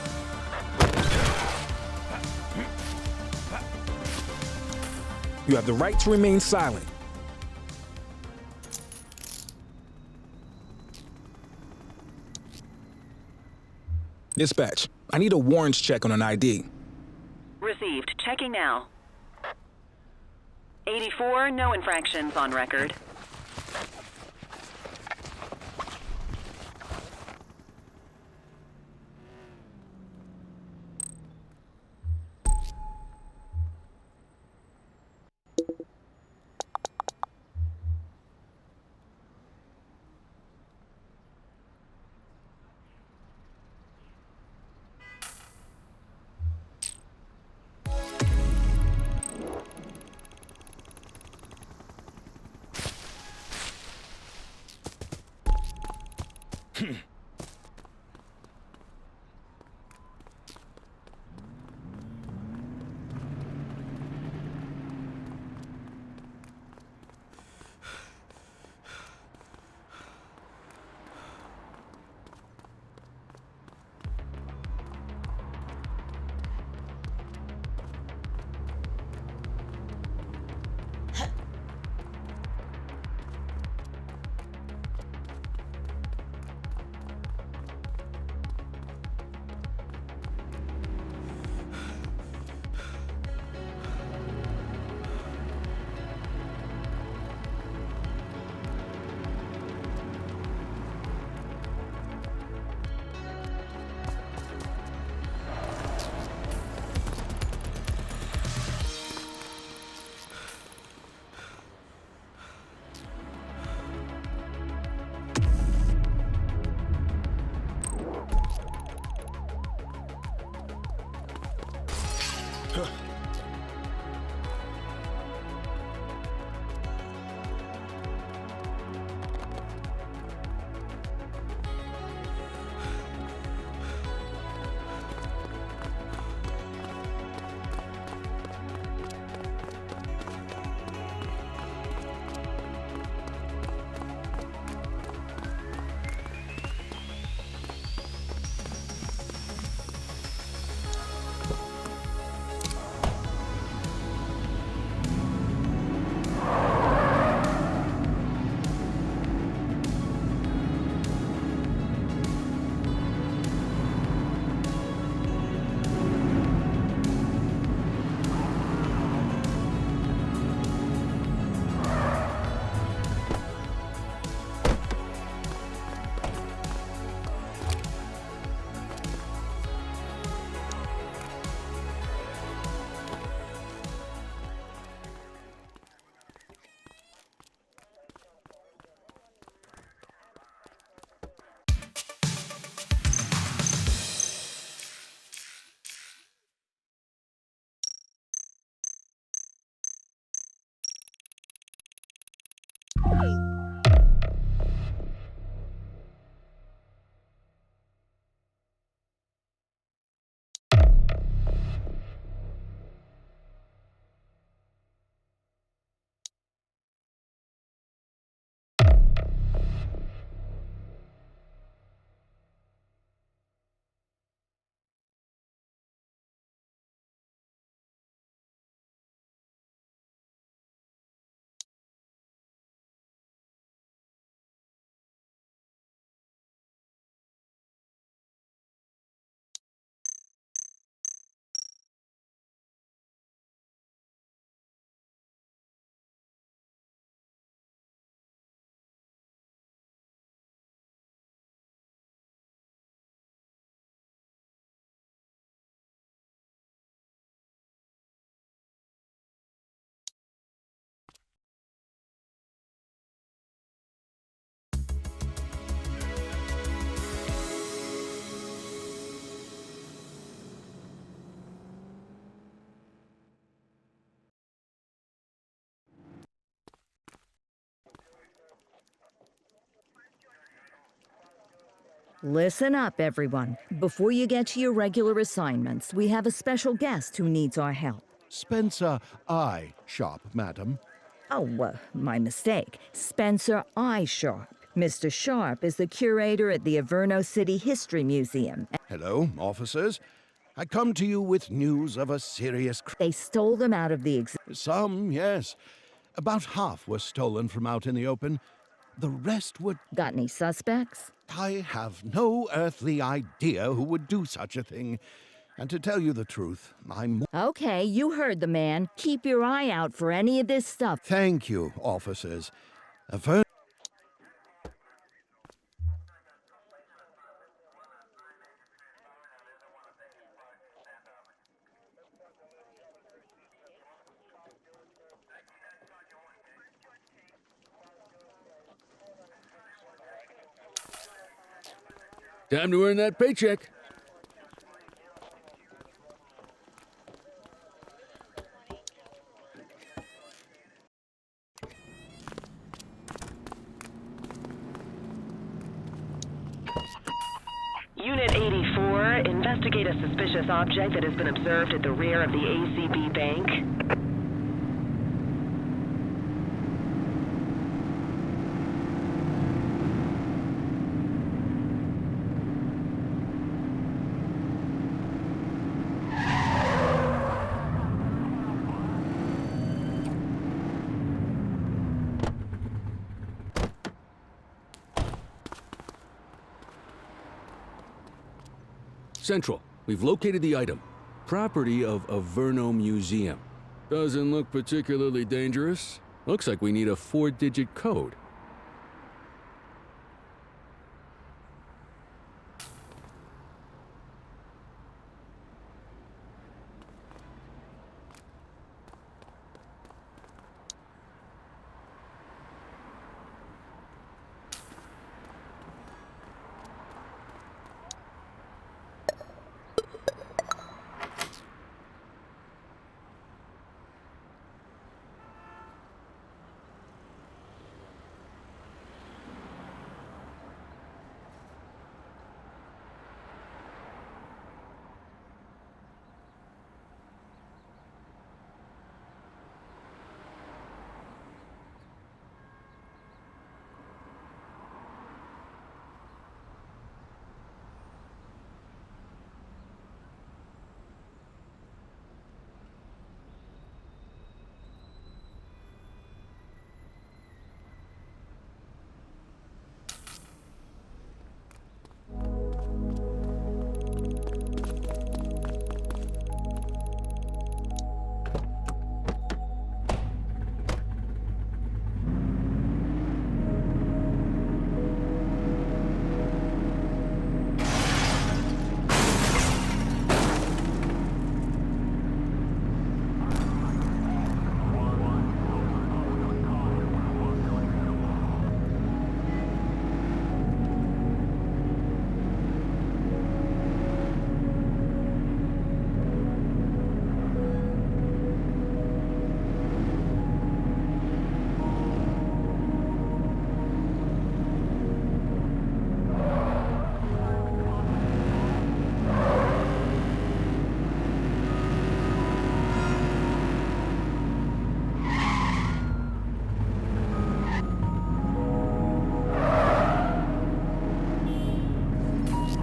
Speaker 5: You have the right to remain silent. Dispatch, I need a warrants check on an ID.
Speaker 8: Received. Checking now. 84, no infractions on record.
Speaker 2: Listen up, everyone. Before you get to your regular assignments, we have a special guest who needs our help.
Speaker 1: Spencer Eye Shop, madam.
Speaker 2: Oh, my mistake. Spencer I. Sharp. Mr. Sharp is the curator at the Averno City History Museum.
Speaker 1: Hello, officers. I come to you with news of a serious
Speaker 2: They stole them out of the
Speaker 1: Some, yes. About half were stolen from out in the open. The rest were...
Speaker 2: Got any suspects?
Speaker 1: I have no earthly idea who would do such a thing. And to tell you the truth, I'm...
Speaker 2: Okay, you heard the man. Keep your eye out for any of this stuff.
Speaker 1: Thank you, officers.
Speaker 6: Time to earn that paycheck.
Speaker 8: Unit 84, investigate a suspicious object that has been observed at the rear of the ACB Bank.
Speaker 6: Central, we've located the item. Property of Averno Museum. Doesn't look particularly dangerous. Looks like we need a 4-digit code.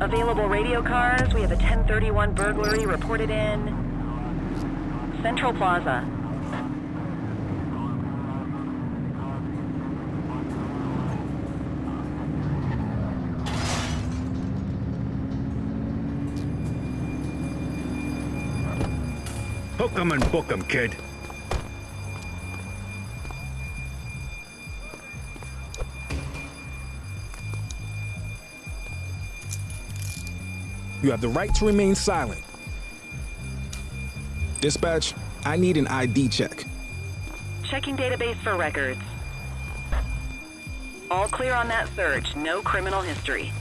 Speaker 8: Available radio cars. We have a 1031 burglary reported in Central Plaza.
Speaker 13: Hook 'em and book 'em, kid.
Speaker 5: You have the right to remain silent. Dispatch, I need an ID check.
Speaker 8: Checking database for records. All clear on that search. No criminal history.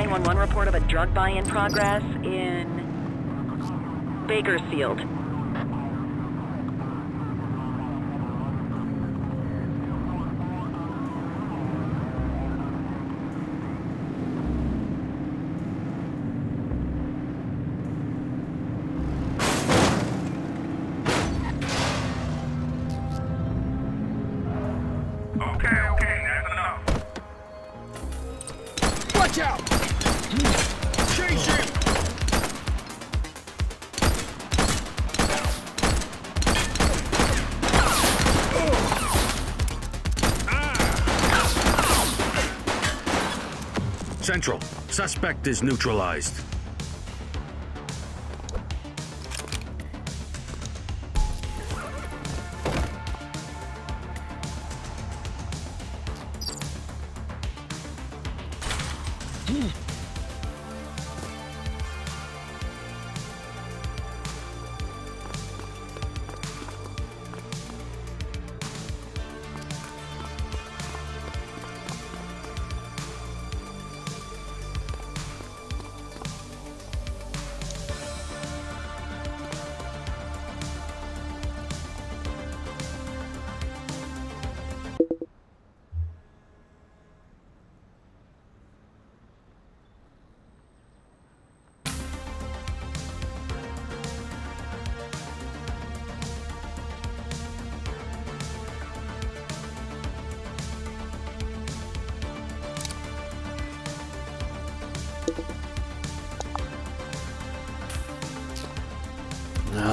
Speaker 8: 911 report of a drug buy in progress in Bakersfield.
Speaker 12: Okay, that's enough.
Speaker 6: Watch out! Chase him!
Speaker 12: Central, suspect is neutralized.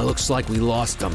Speaker 6: Looks like we lost them.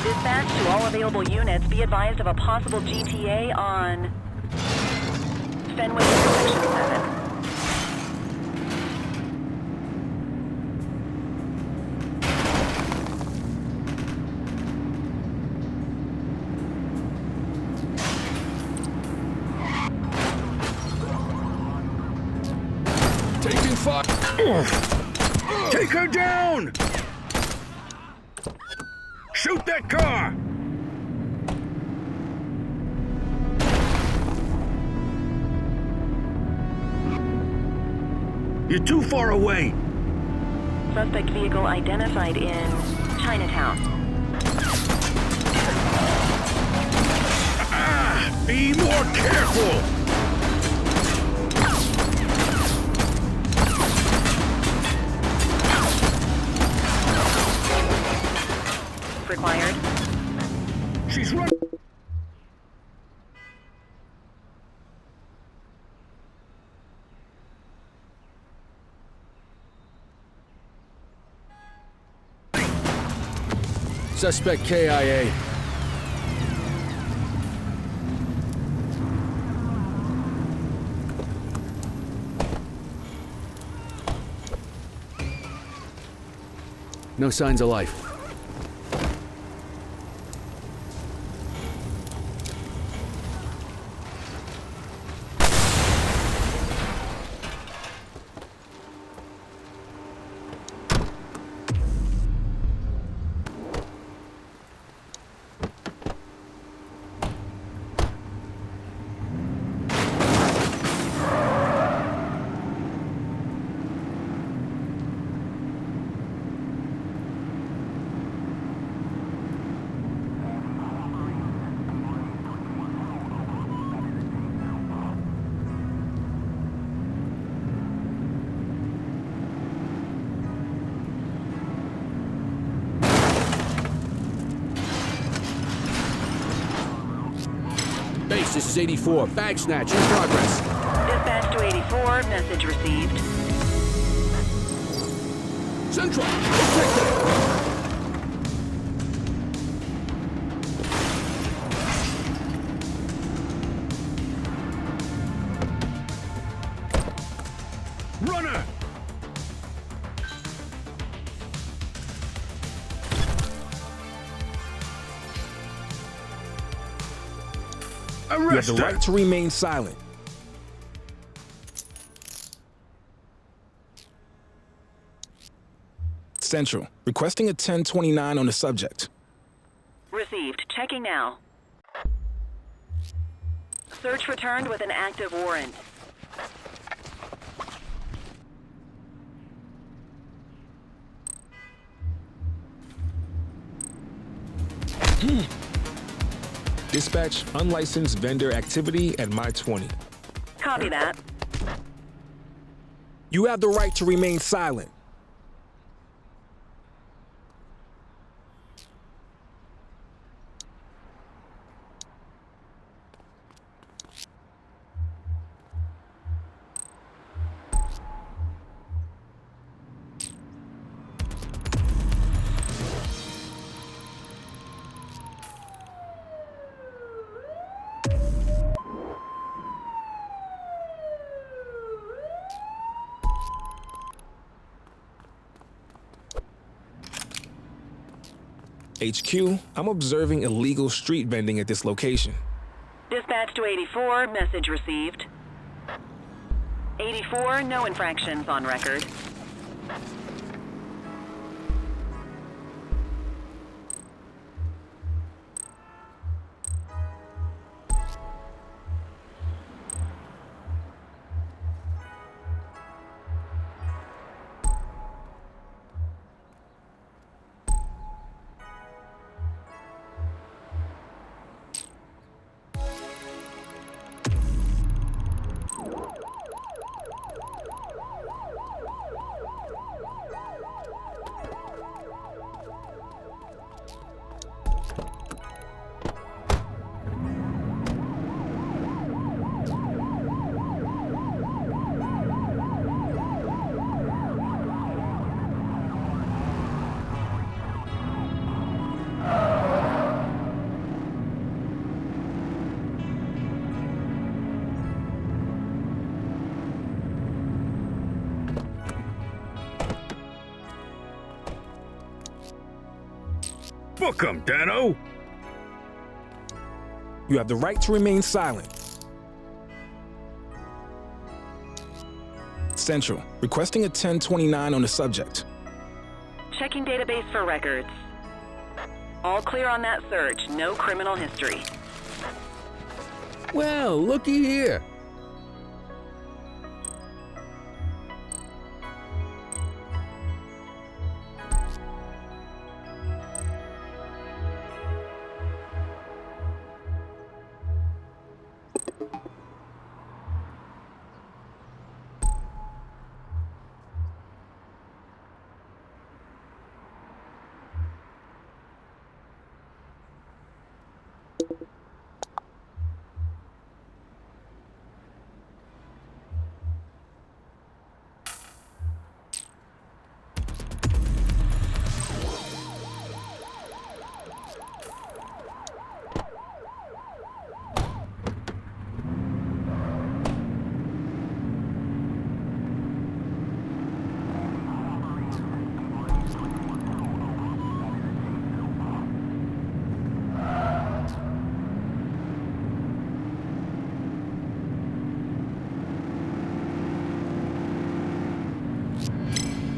Speaker 8: Dispatch to all available units. Be advised of a possible GTA on Fenway Intersection 7.
Speaker 6: Taking fire!
Speaker 12: Take her down! Shoot that car! You're too far away.
Speaker 8: Suspect vehicle identified in Chinatown.
Speaker 12: Be more careful!
Speaker 8: Required.
Speaker 12: She's running.
Speaker 6: Suspect KIA. No signs of life. this is 84. Bag snatch in progress.
Speaker 8: Dispatch to 84, message received.
Speaker 6: Central, detected.
Speaker 1: Runner!
Speaker 5: You have the right to remain silent. Central, requesting a 1029 on the subject.
Speaker 8: Received. Checking now. Search returned with an active warrant.
Speaker 5: Dispatch, unlicensed vendor activity at My 20.
Speaker 8: Copy that.
Speaker 5: You have the right to remain silent. HQ, I'm observing illegal street vending at this location.
Speaker 8: Dispatch to 84, message received. 84, no infractions on record.
Speaker 1: Book 'em, Dano!
Speaker 5: You have the right to remain silent. Central, requesting a 1029 on the subject.
Speaker 8: Checking database for records. All clear on that search. No criminal history.
Speaker 6: Well, looky here.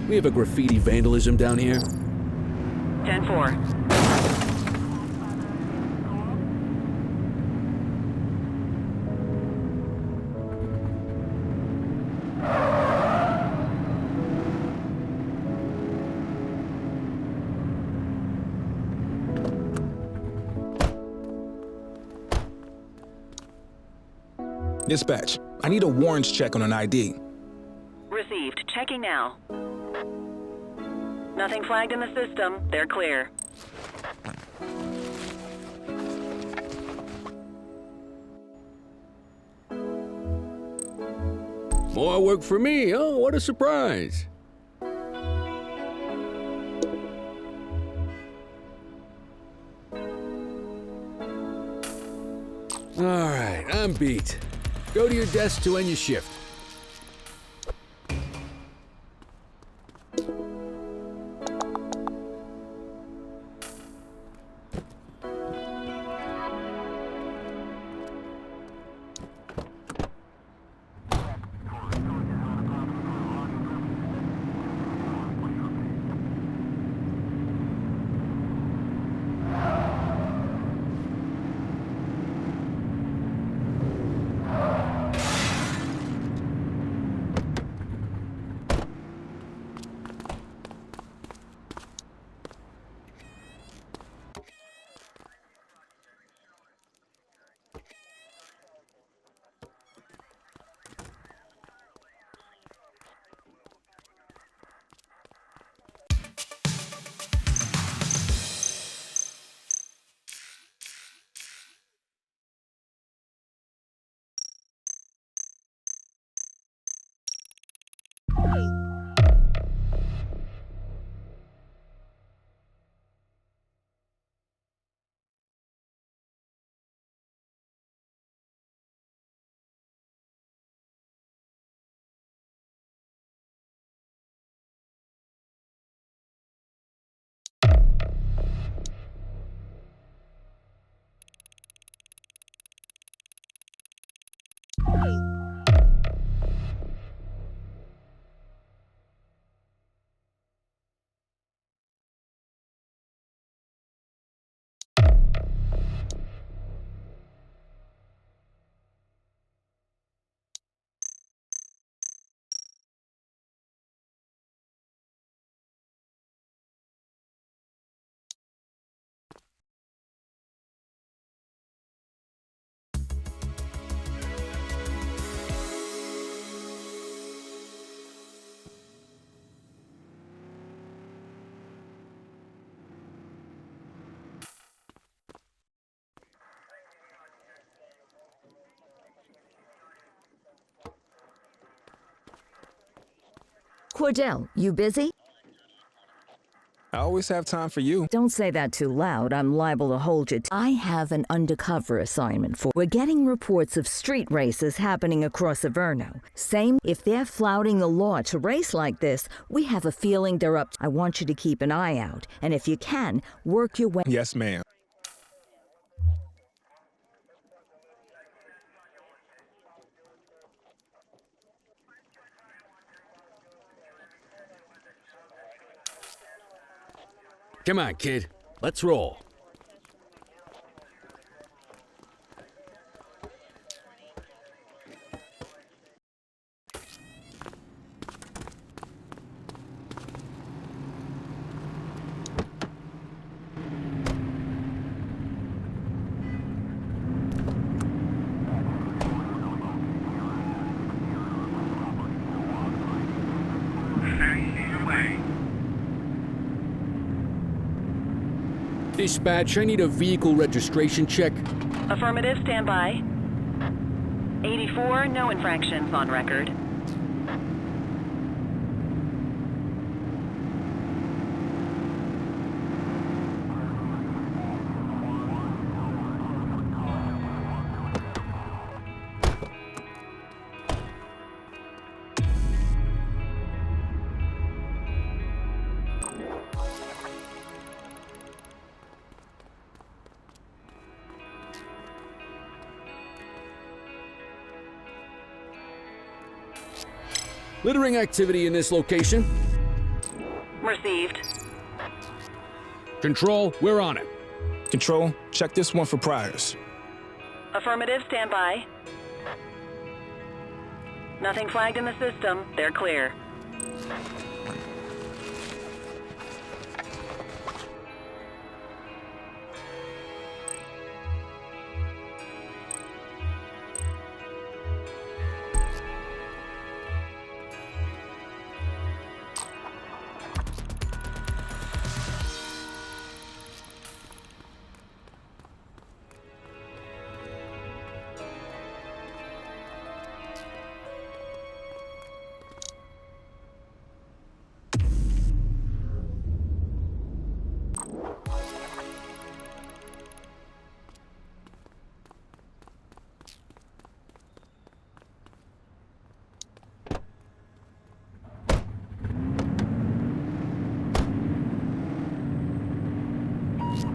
Speaker 6: We have a graffiti vandalism down here.
Speaker 8: 10-4.
Speaker 5: Dispatch, I need a warrants check on an ID.
Speaker 8: Received. Checking now. Nothing flagged in the system. They're clear.
Speaker 6: More work for me. Oh, what a surprise. All right, I'm beat. Go to your desk to end your shift.
Speaker 2: Cordell, you busy?
Speaker 5: I always have time for you.
Speaker 2: Don't say that too loud. I'm liable to hold you. I have an undercover assignment for. We're getting reports of street races happening across Averno. Same, if they're flouting the law to race like this, we have a feeling they're up. I want you to keep an eye out. And if you can, work your way.
Speaker 5: Yes, ma'am.
Speaker 6: Come on, kid. Let's roll. Dispatch, I need a vehicle registration check.
Speaker 8: Affirmative, stand by. 84, no infractions on record.
Speaker 6: Littering activity in this location.
Speaker 8: Received.
Speaker 6: Control, we're on it.
Speaker 5: Control, check this one for priors.
Speaker 8: Affirmative, stand by. Nothing flagged in the system. They're clear.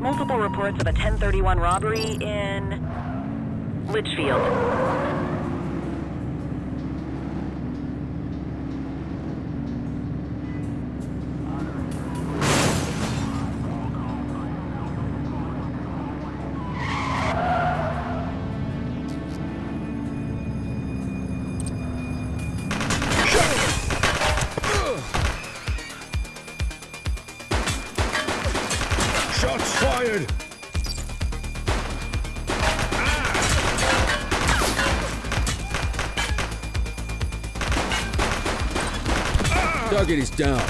Speaker 8: Multiple reports of a 1031 robbery in Litchfield.
Speaker 5: Shots fired!
Speaker 6: Target is down.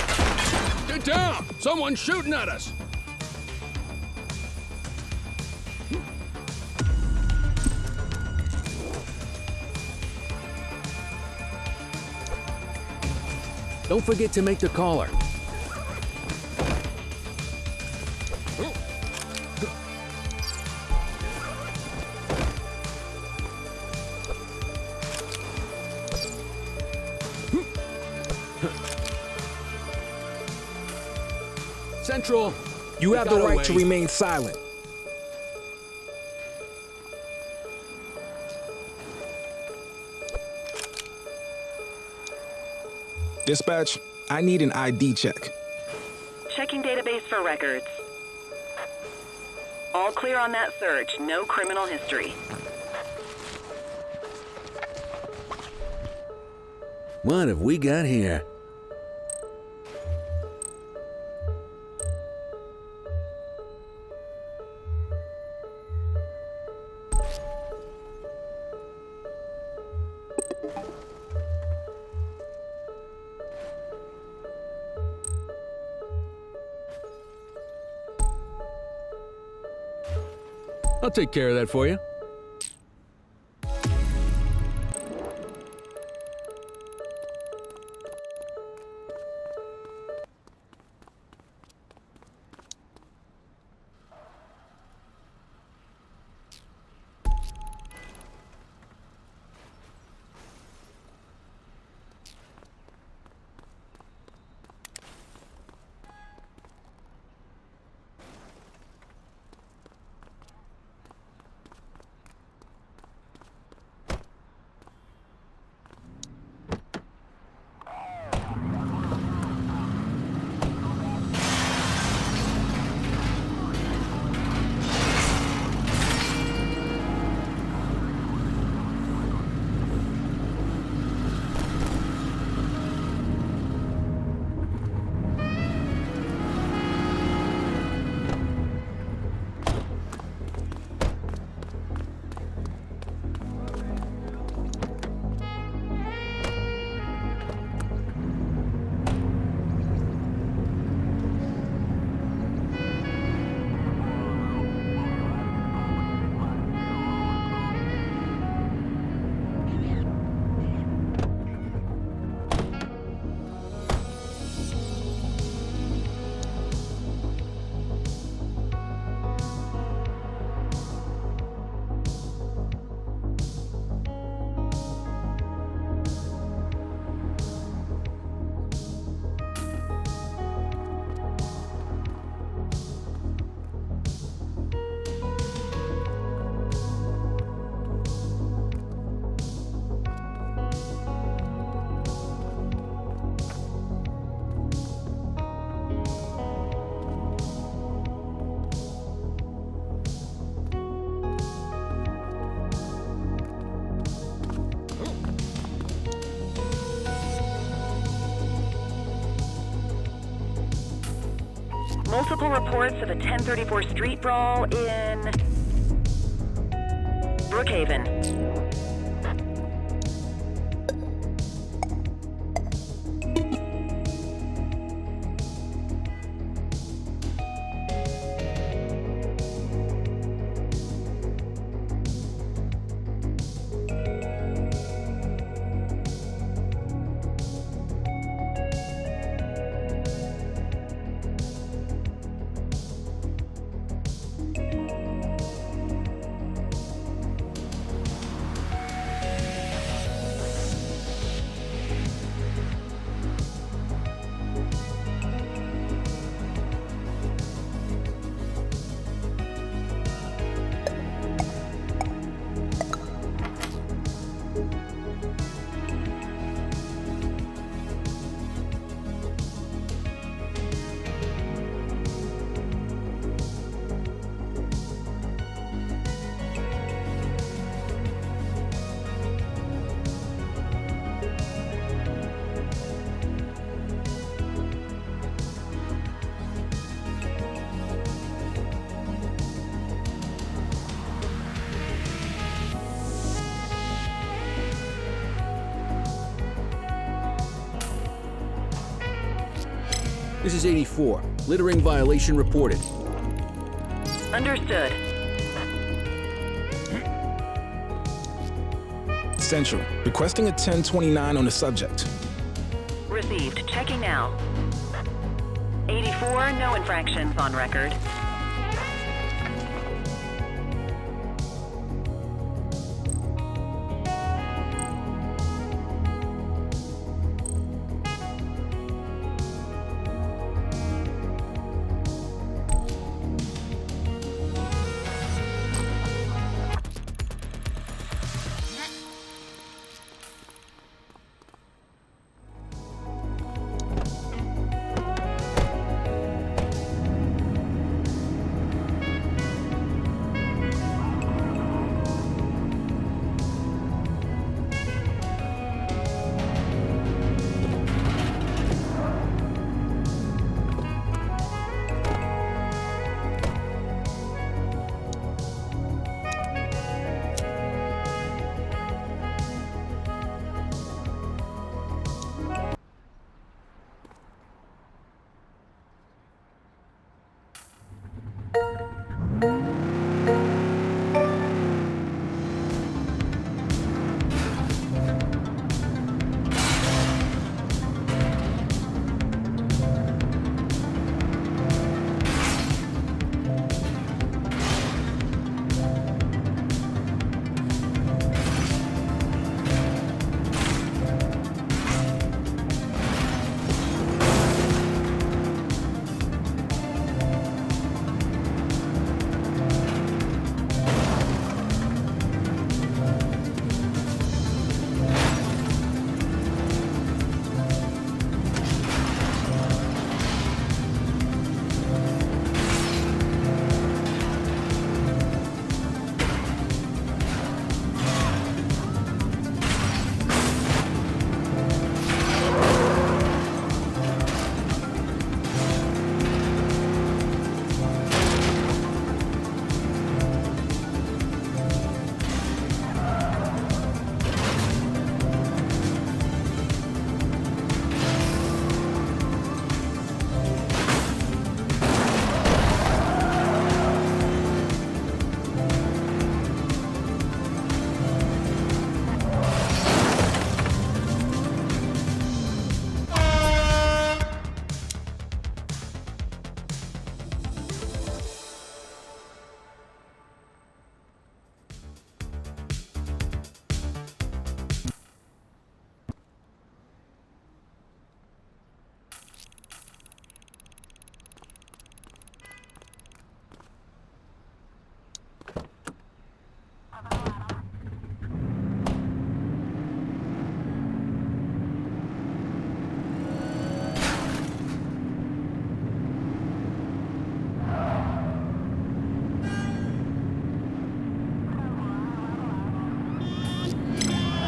Speaker 6: Get down! Someone's shooting at us! Don't forget to make the caller. Central.
Speaker 5: You have the
Speaker 6: got
Speaker 5: right to
Speaker 6: away.
Speaker 5: remain silent. Dispatch, I need an ID check.
Speaker 8: Checking database for records. All clear on that search. No criminal history.
Speaker 6: What have we got here? I'll take care of that for you.
Speaker 8: Multiple reports of a 1034 street brawl in Brookhaven.
Speaker 6: This is 84. Littering violation reported.
Speaker 8: Understood.
Speaker 5: Central, requesting a 1029 on the subject.
Speaker 8: Received. Checking now. 84, no infractions on record.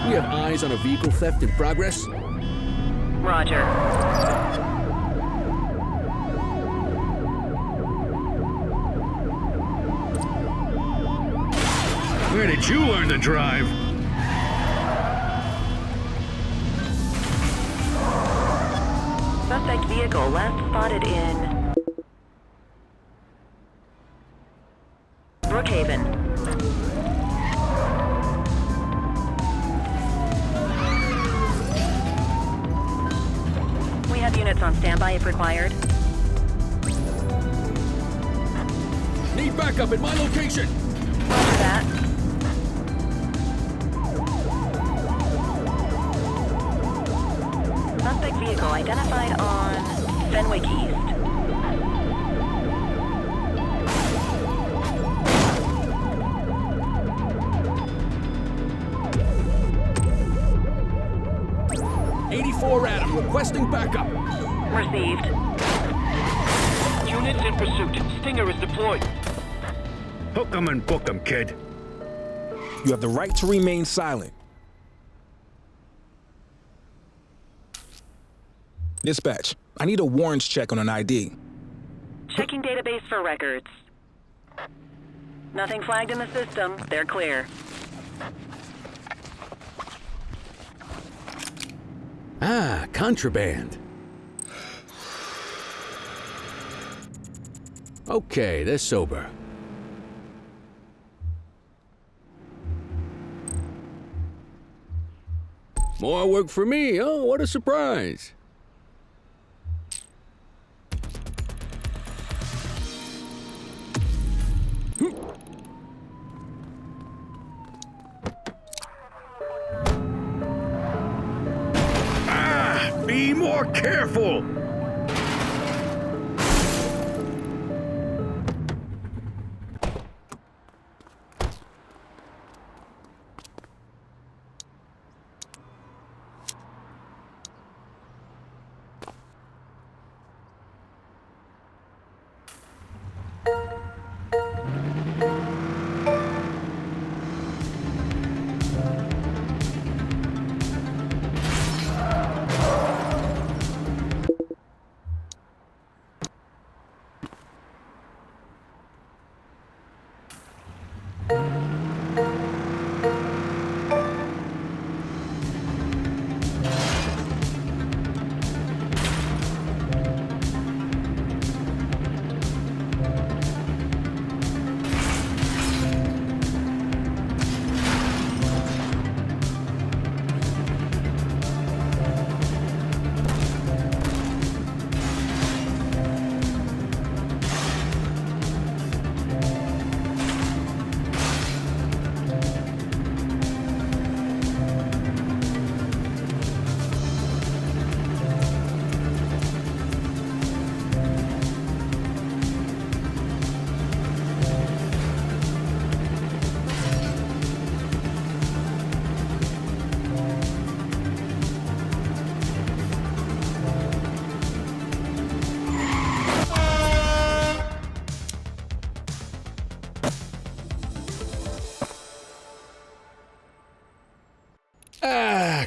Speaker 6: We have eyes on a vehicle theft in progress.
Speaker 8: Roger.
Speaker 13: Where did you learn to drive?
Speaker 8: Suspect vehicle last spotted in Brookhaven. We have units on standby if required.
Speaker 6: Need backup at my location.
Speaker 8: Roger that. Suspect vehicle identified on Fenwick East.
Speaker 6: Adam, requesting backup.
Speaker 8: Received.
Speaker 12: Units in pursuit. Stinger is deployed.
Speaker 13: Hook 'em and book 'em, kid.
Speaker 5: You have the right to remain silent. Dispatch, I need a warrants check on an ID.
Speaker 8: Checking database for records. Nothing flagged in the system. They're clear.
Speaker 6: Ah, contraband. Okay, they're sober. More work for me. Oh, what a surprise.
Speaker 1: Be more careful!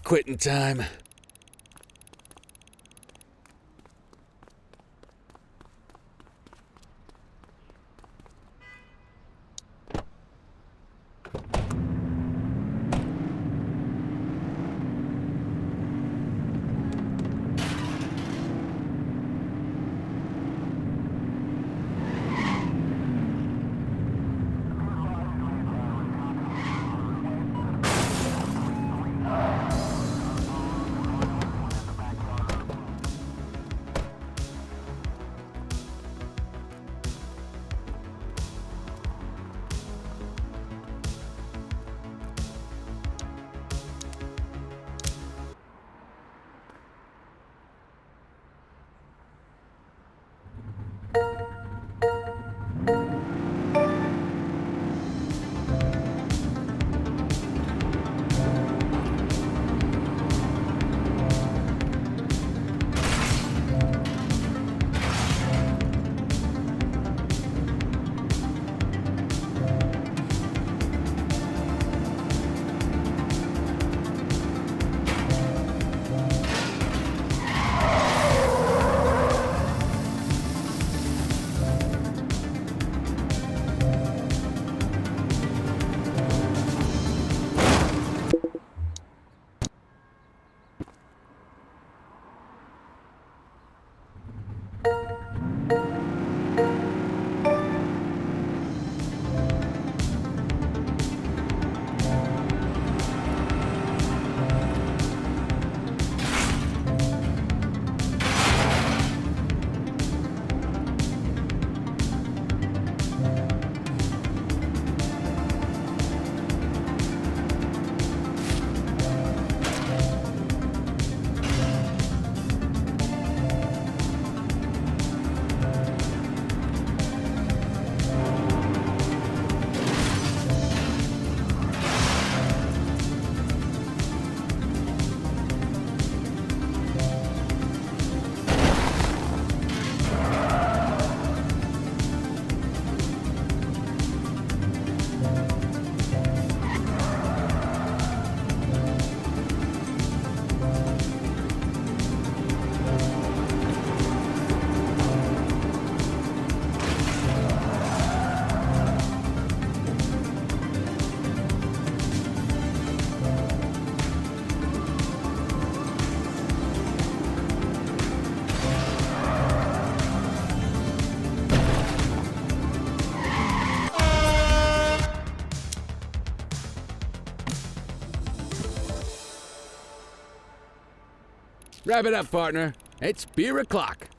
Speaker 6: Quitting time. Wrap it up, partner. It's beer o'clock.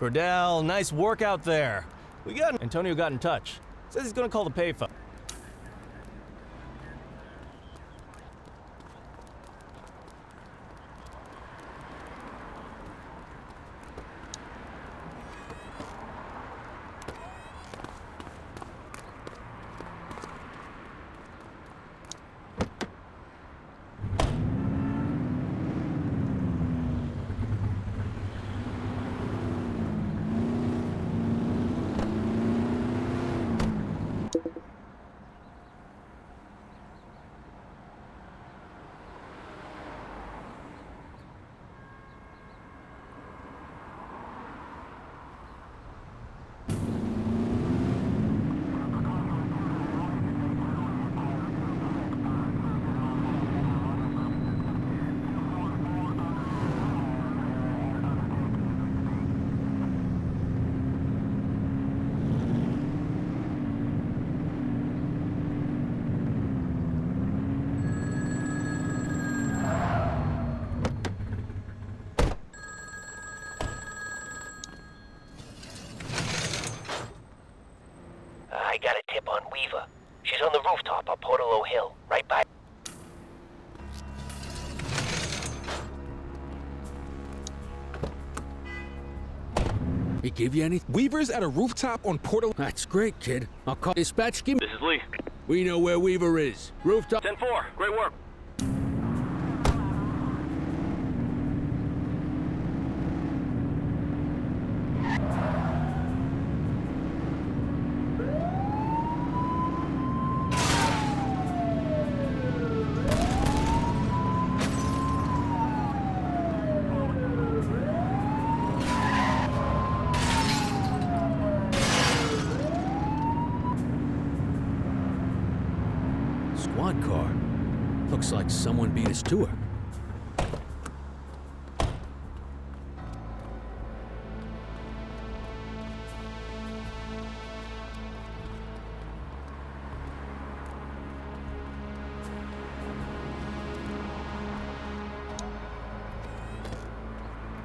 Speaker 10: Cordell, nice work out there. Antonio got in touch. Says he's gonna call the payphone.
Speaker 16: I got a tip on Weaver. She's on the rooftop on Portalo Hill, right by...
Speaker 6: He give you anything?
Speaker 5: Weaver's at a rooftop on Portalo...
Speaker 6: That's great, kid. I'll call dispatch. Give me...
Speaker 15: This is Lee.
Speaker 6: We know where Weaver is. Rooftop.
Speaker 15: 10-4. Great work.
Speaker 6: Squad car. Looks like someone beat us to her.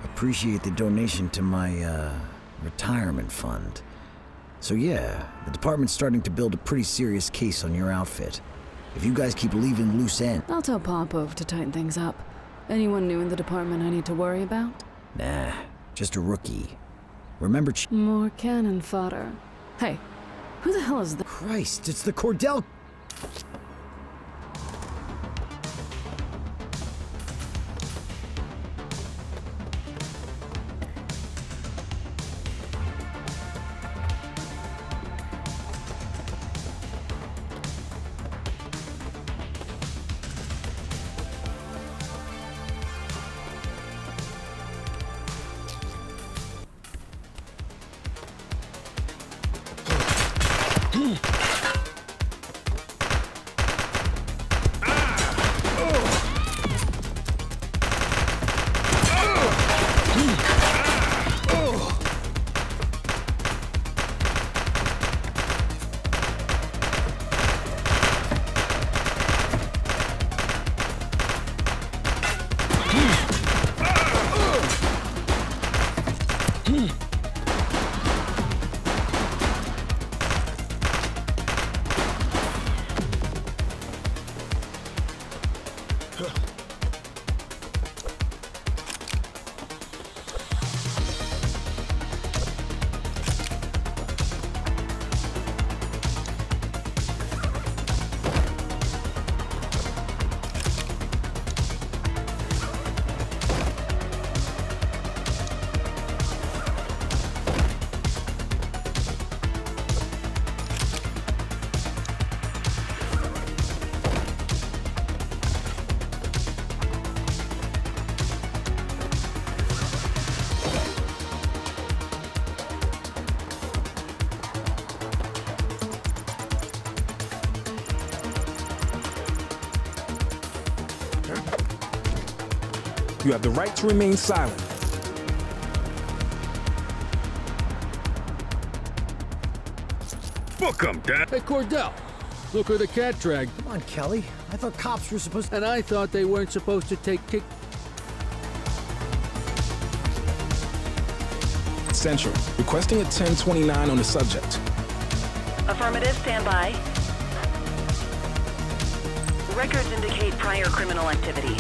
Speaker 17: Appreciate the donation to my, retirement fund. So yeah, the department's starting to build a pretty serious case on your outfit. If you guys keep leaving loose ends...
Speaker 18: I'll tell Popov to tighten things up. Anyone new in the department I need to worry about?
Speaker 17: Nah, just a rookie. Remember
Speaker 18: More cannon fodder. Hey, who the hell is that?
Speaker 17: Christ, it's the Cordell...
Speaker 5: You have the right to remain silent.
Speaker 1: Book 'em, Dad.
Speaker 6: Hey, Cordell. Look who the cat dragged.
Speaker 17: Come on, Kelly. I thought cops were supposed to...
Speaker 6: And I thought they weren't supposed to take
Speaker 5: Central. Requesting a 1029 on the subject.
Speaker 8: Affirmative, stand by. Records indicate prior criminal activity.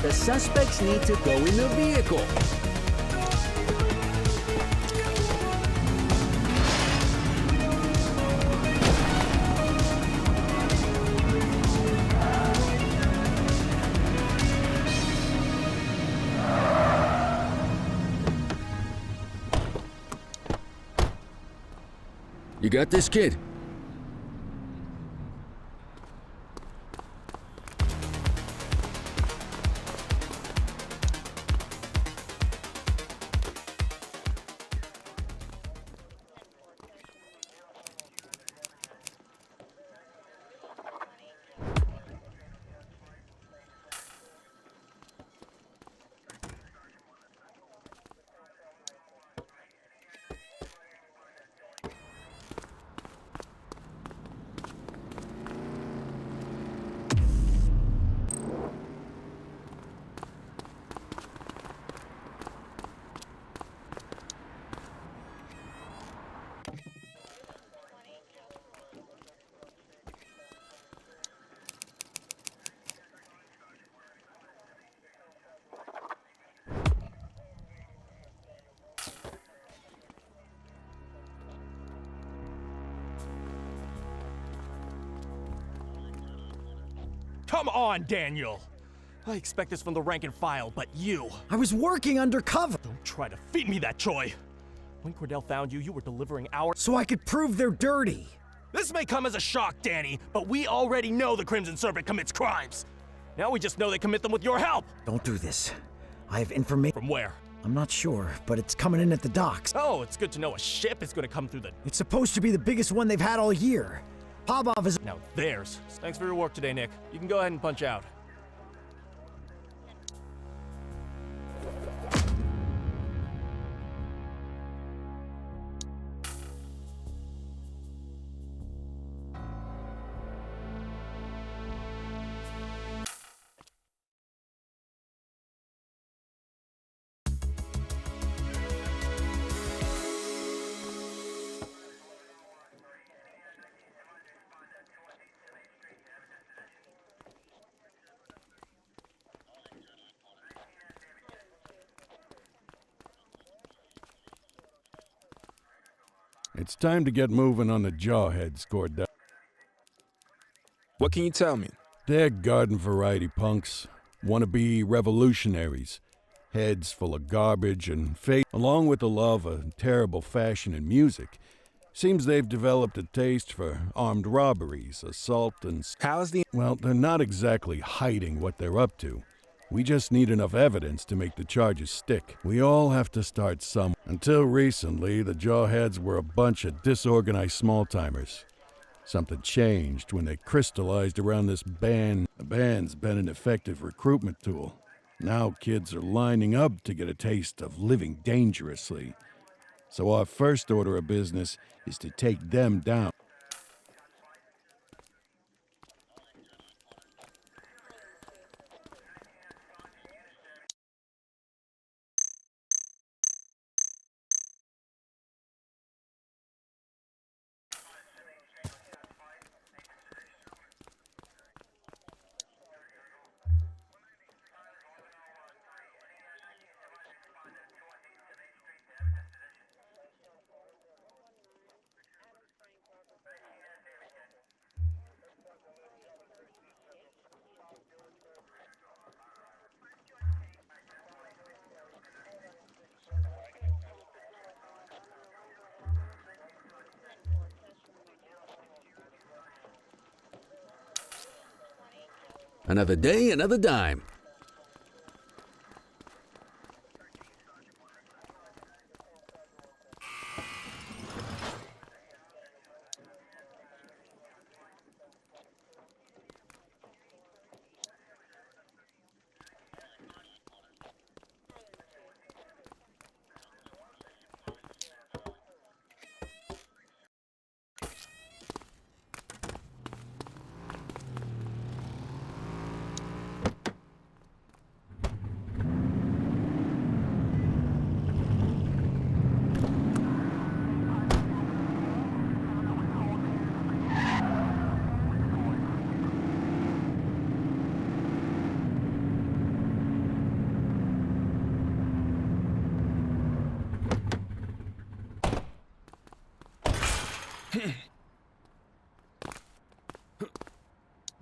Speaker 19: The suspects need to go in the vehicle.
Speaker 6: You got this, kid?
Speaker 10: Come on, Daniel! I expect this from the rank and file, but you...
Speaker 17: I was working undercover!
Speaker 10: Don't try to feed me that, Troy! When Cordell found you, you were delivering our...
Speaker 17: So I could prove they're dirty!
Speaker 10: This may come as a shock, Danny, but we already know the Crimson Serpent commits crimes! Now we just know they commit them with your help!
Speaker 17: Don't do this. I have information...
Speaker 10: From where?
Speaker 17: I'm not sure, but it's coming in at the docks.
Speaker 10: Oh, it's good to know a ship is gonna come through the...
Speaker 17: It's supposed to be the biggest one they've had all year. Popov is...
Speaker 10: Now theirs. Thanks for your work today, Nick. You can go ahead and punch out.
Speaker 1: It's time to get moving on the jawheads, Cordell.
Speaker 5: What can you tell me?
Speaker 1: They're garden variety punks, wannabe revolutionaries, heads full of garbage and fate, along with the love of terrible fashion and music. Seems they've developed a taste for armed robberies, assault, and...
Speaker 5: How's the...
Speaker 1: Well, they're not exactly hiding what they're up to. We just need enough evidence to make the charges stick. We all have to start some. Until recently, the Jawheads were a bunch of disorganized small-timers. Something changed when they crystallized around this band. The band's been an effective recruitment tool. Now kids are lining up to get a taste of living dangerously. So our first order of business is to take them down.
Speaker 6: Another day, another dime.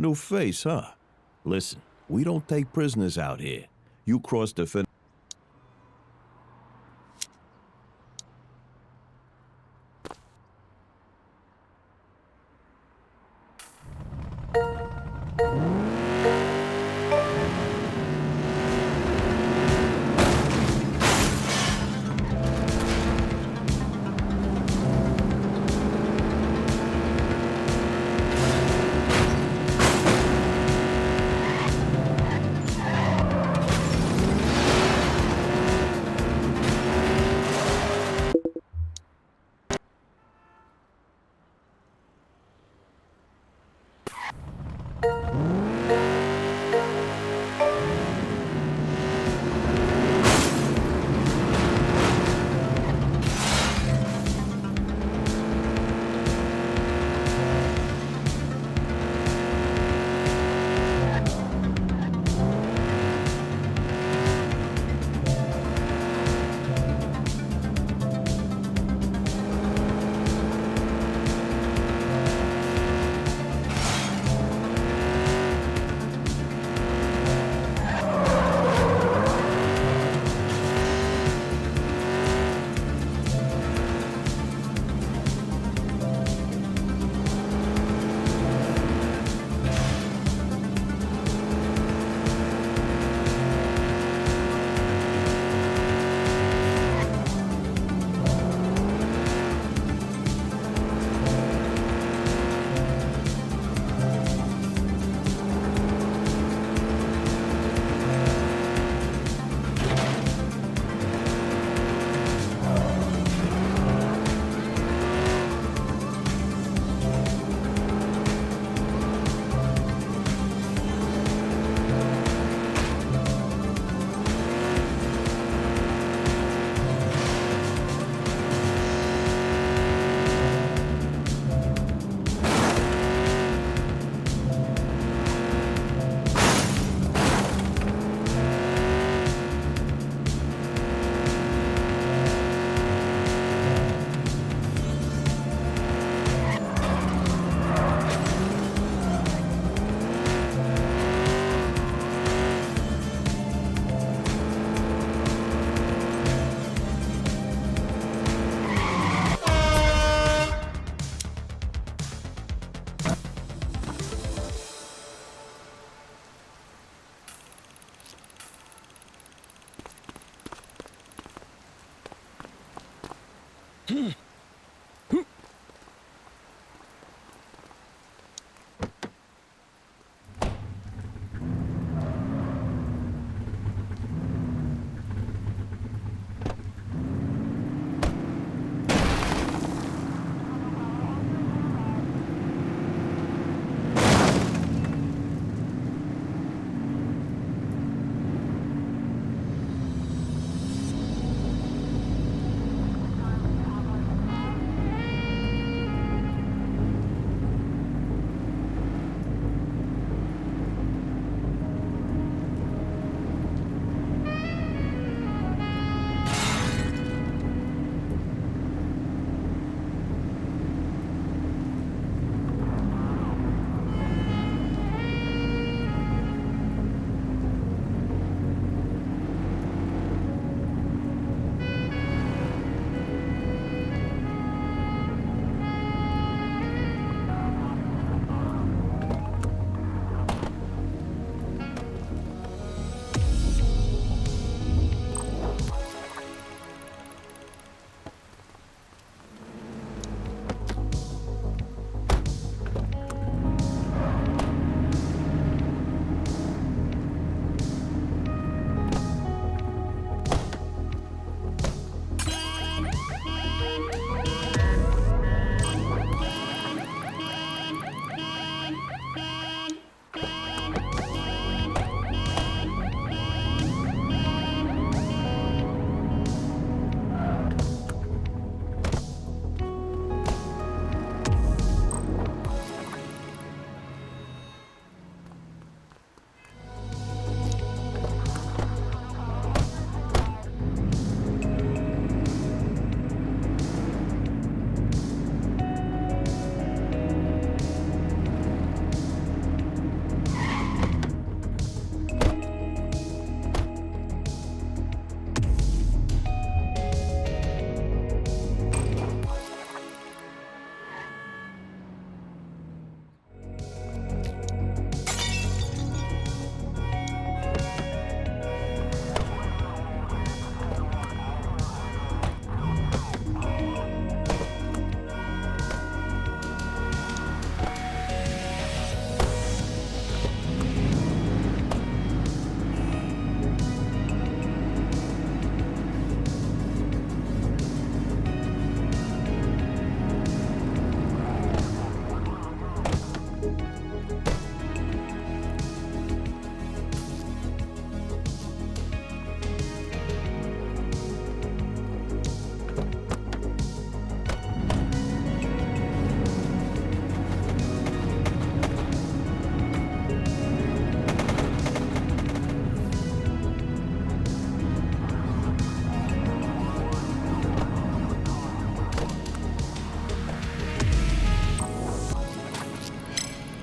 Speaker 20: New face, huh? Listen, we don't take prisoners out here. You cross the fence.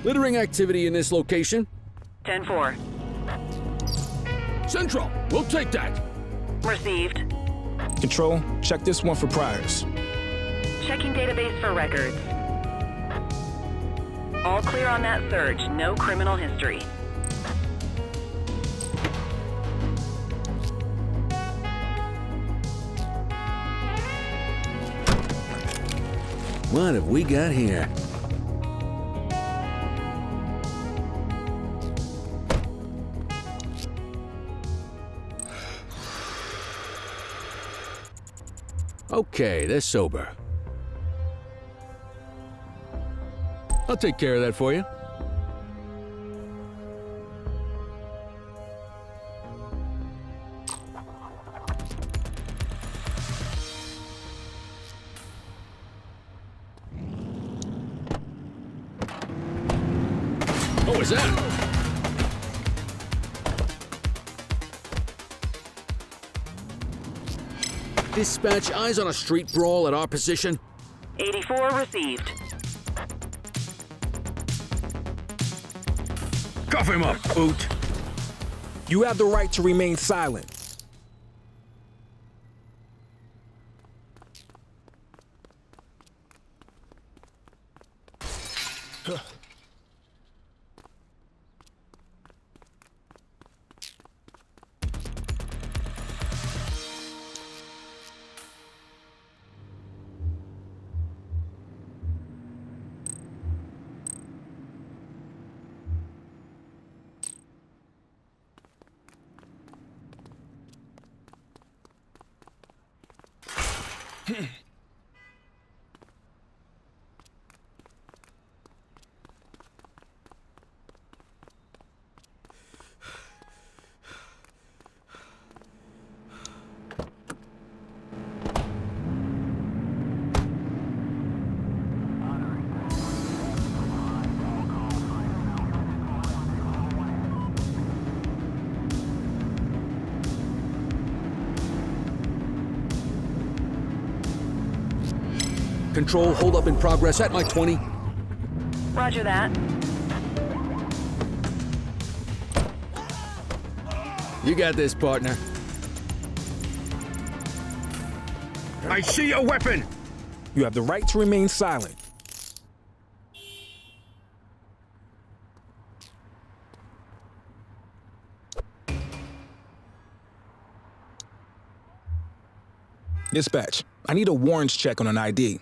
Speaker 6: Littering activity in this location.
Speaker 8: 10-4.
Speaker 5: Central, we'll take that.
Speaker 8: Received.
Speaker 5: Control, check this one for priors.
Speaker 8: Checking database for records. All clear on that search. No criminal history.
Speaker 6: What have we got here? Okay, they're sober. I'll take care of that for you. What was that? Dispatch, eyes on a street brawl at our position.
Speaker 8: 84 received.
Speaker 5: Cuff him up, boot. You have the right to remain silent.
Speaker 6: Control, hold up in progress at my 20.
Speaker 8: Roger that.
Speaker 6: You got this, partner.
Speaker 5: I see a weapon! You have the right to remain silent. Dispatch, I need a warrants check on an ID.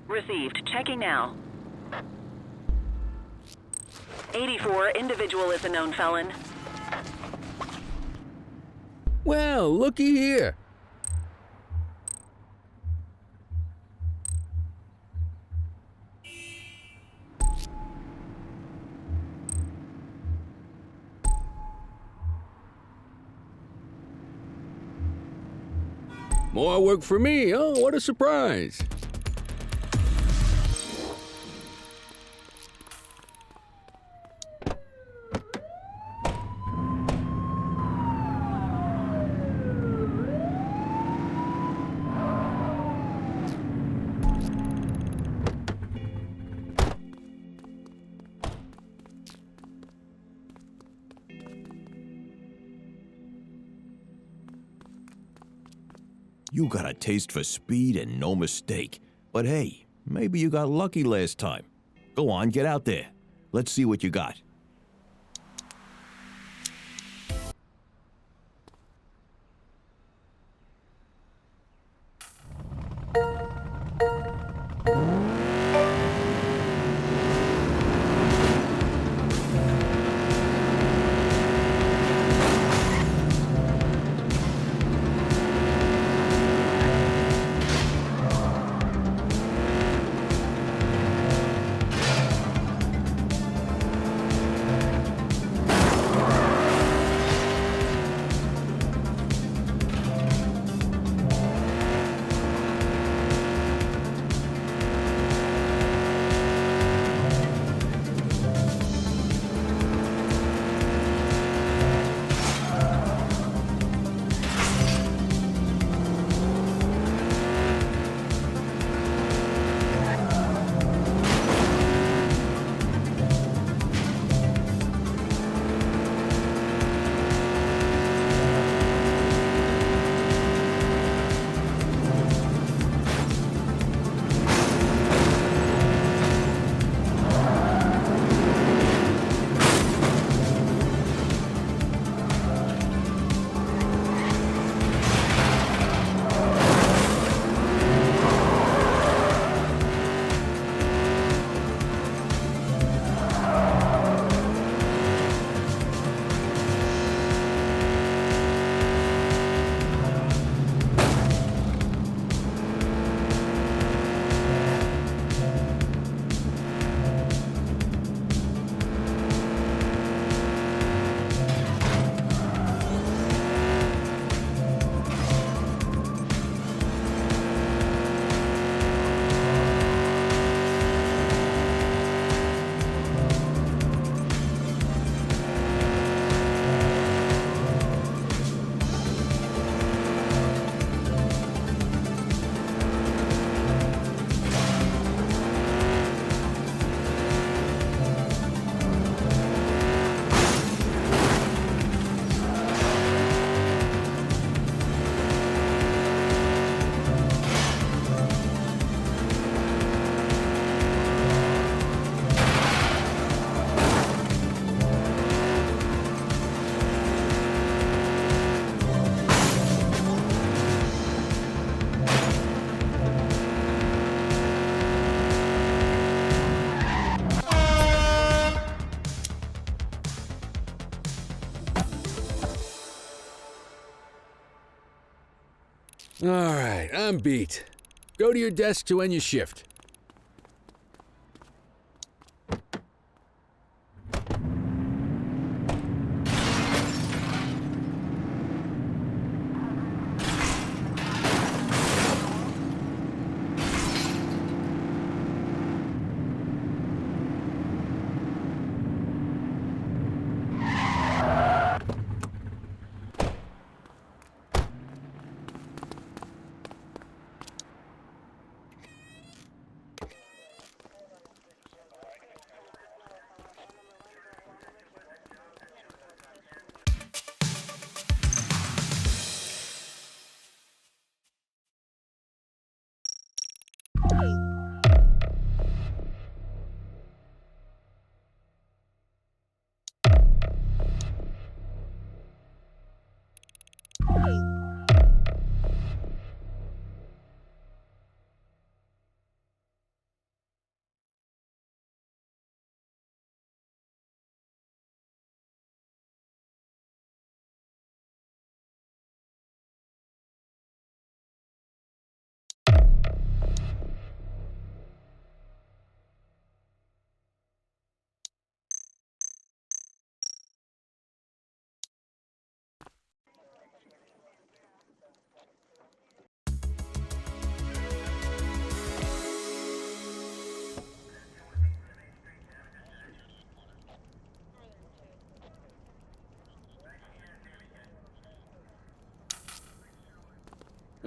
Speaker 8: Received. Checking now. 84, individual is a known felon.
Speaker 6: Well, looky here. More work for me. Oh, what a surprise.
Speaker 20: You got a taste for speed and no mistake. But hey, maybe you got lucky last time. Go on, get out there. Let's see what you got.
Speaker 6: All right, I'm beat. Go to your desk to end your shift.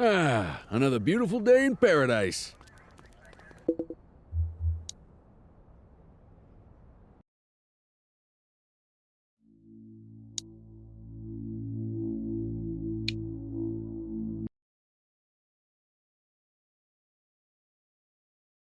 Speaker 6: Ah, another beautiful day in paradise.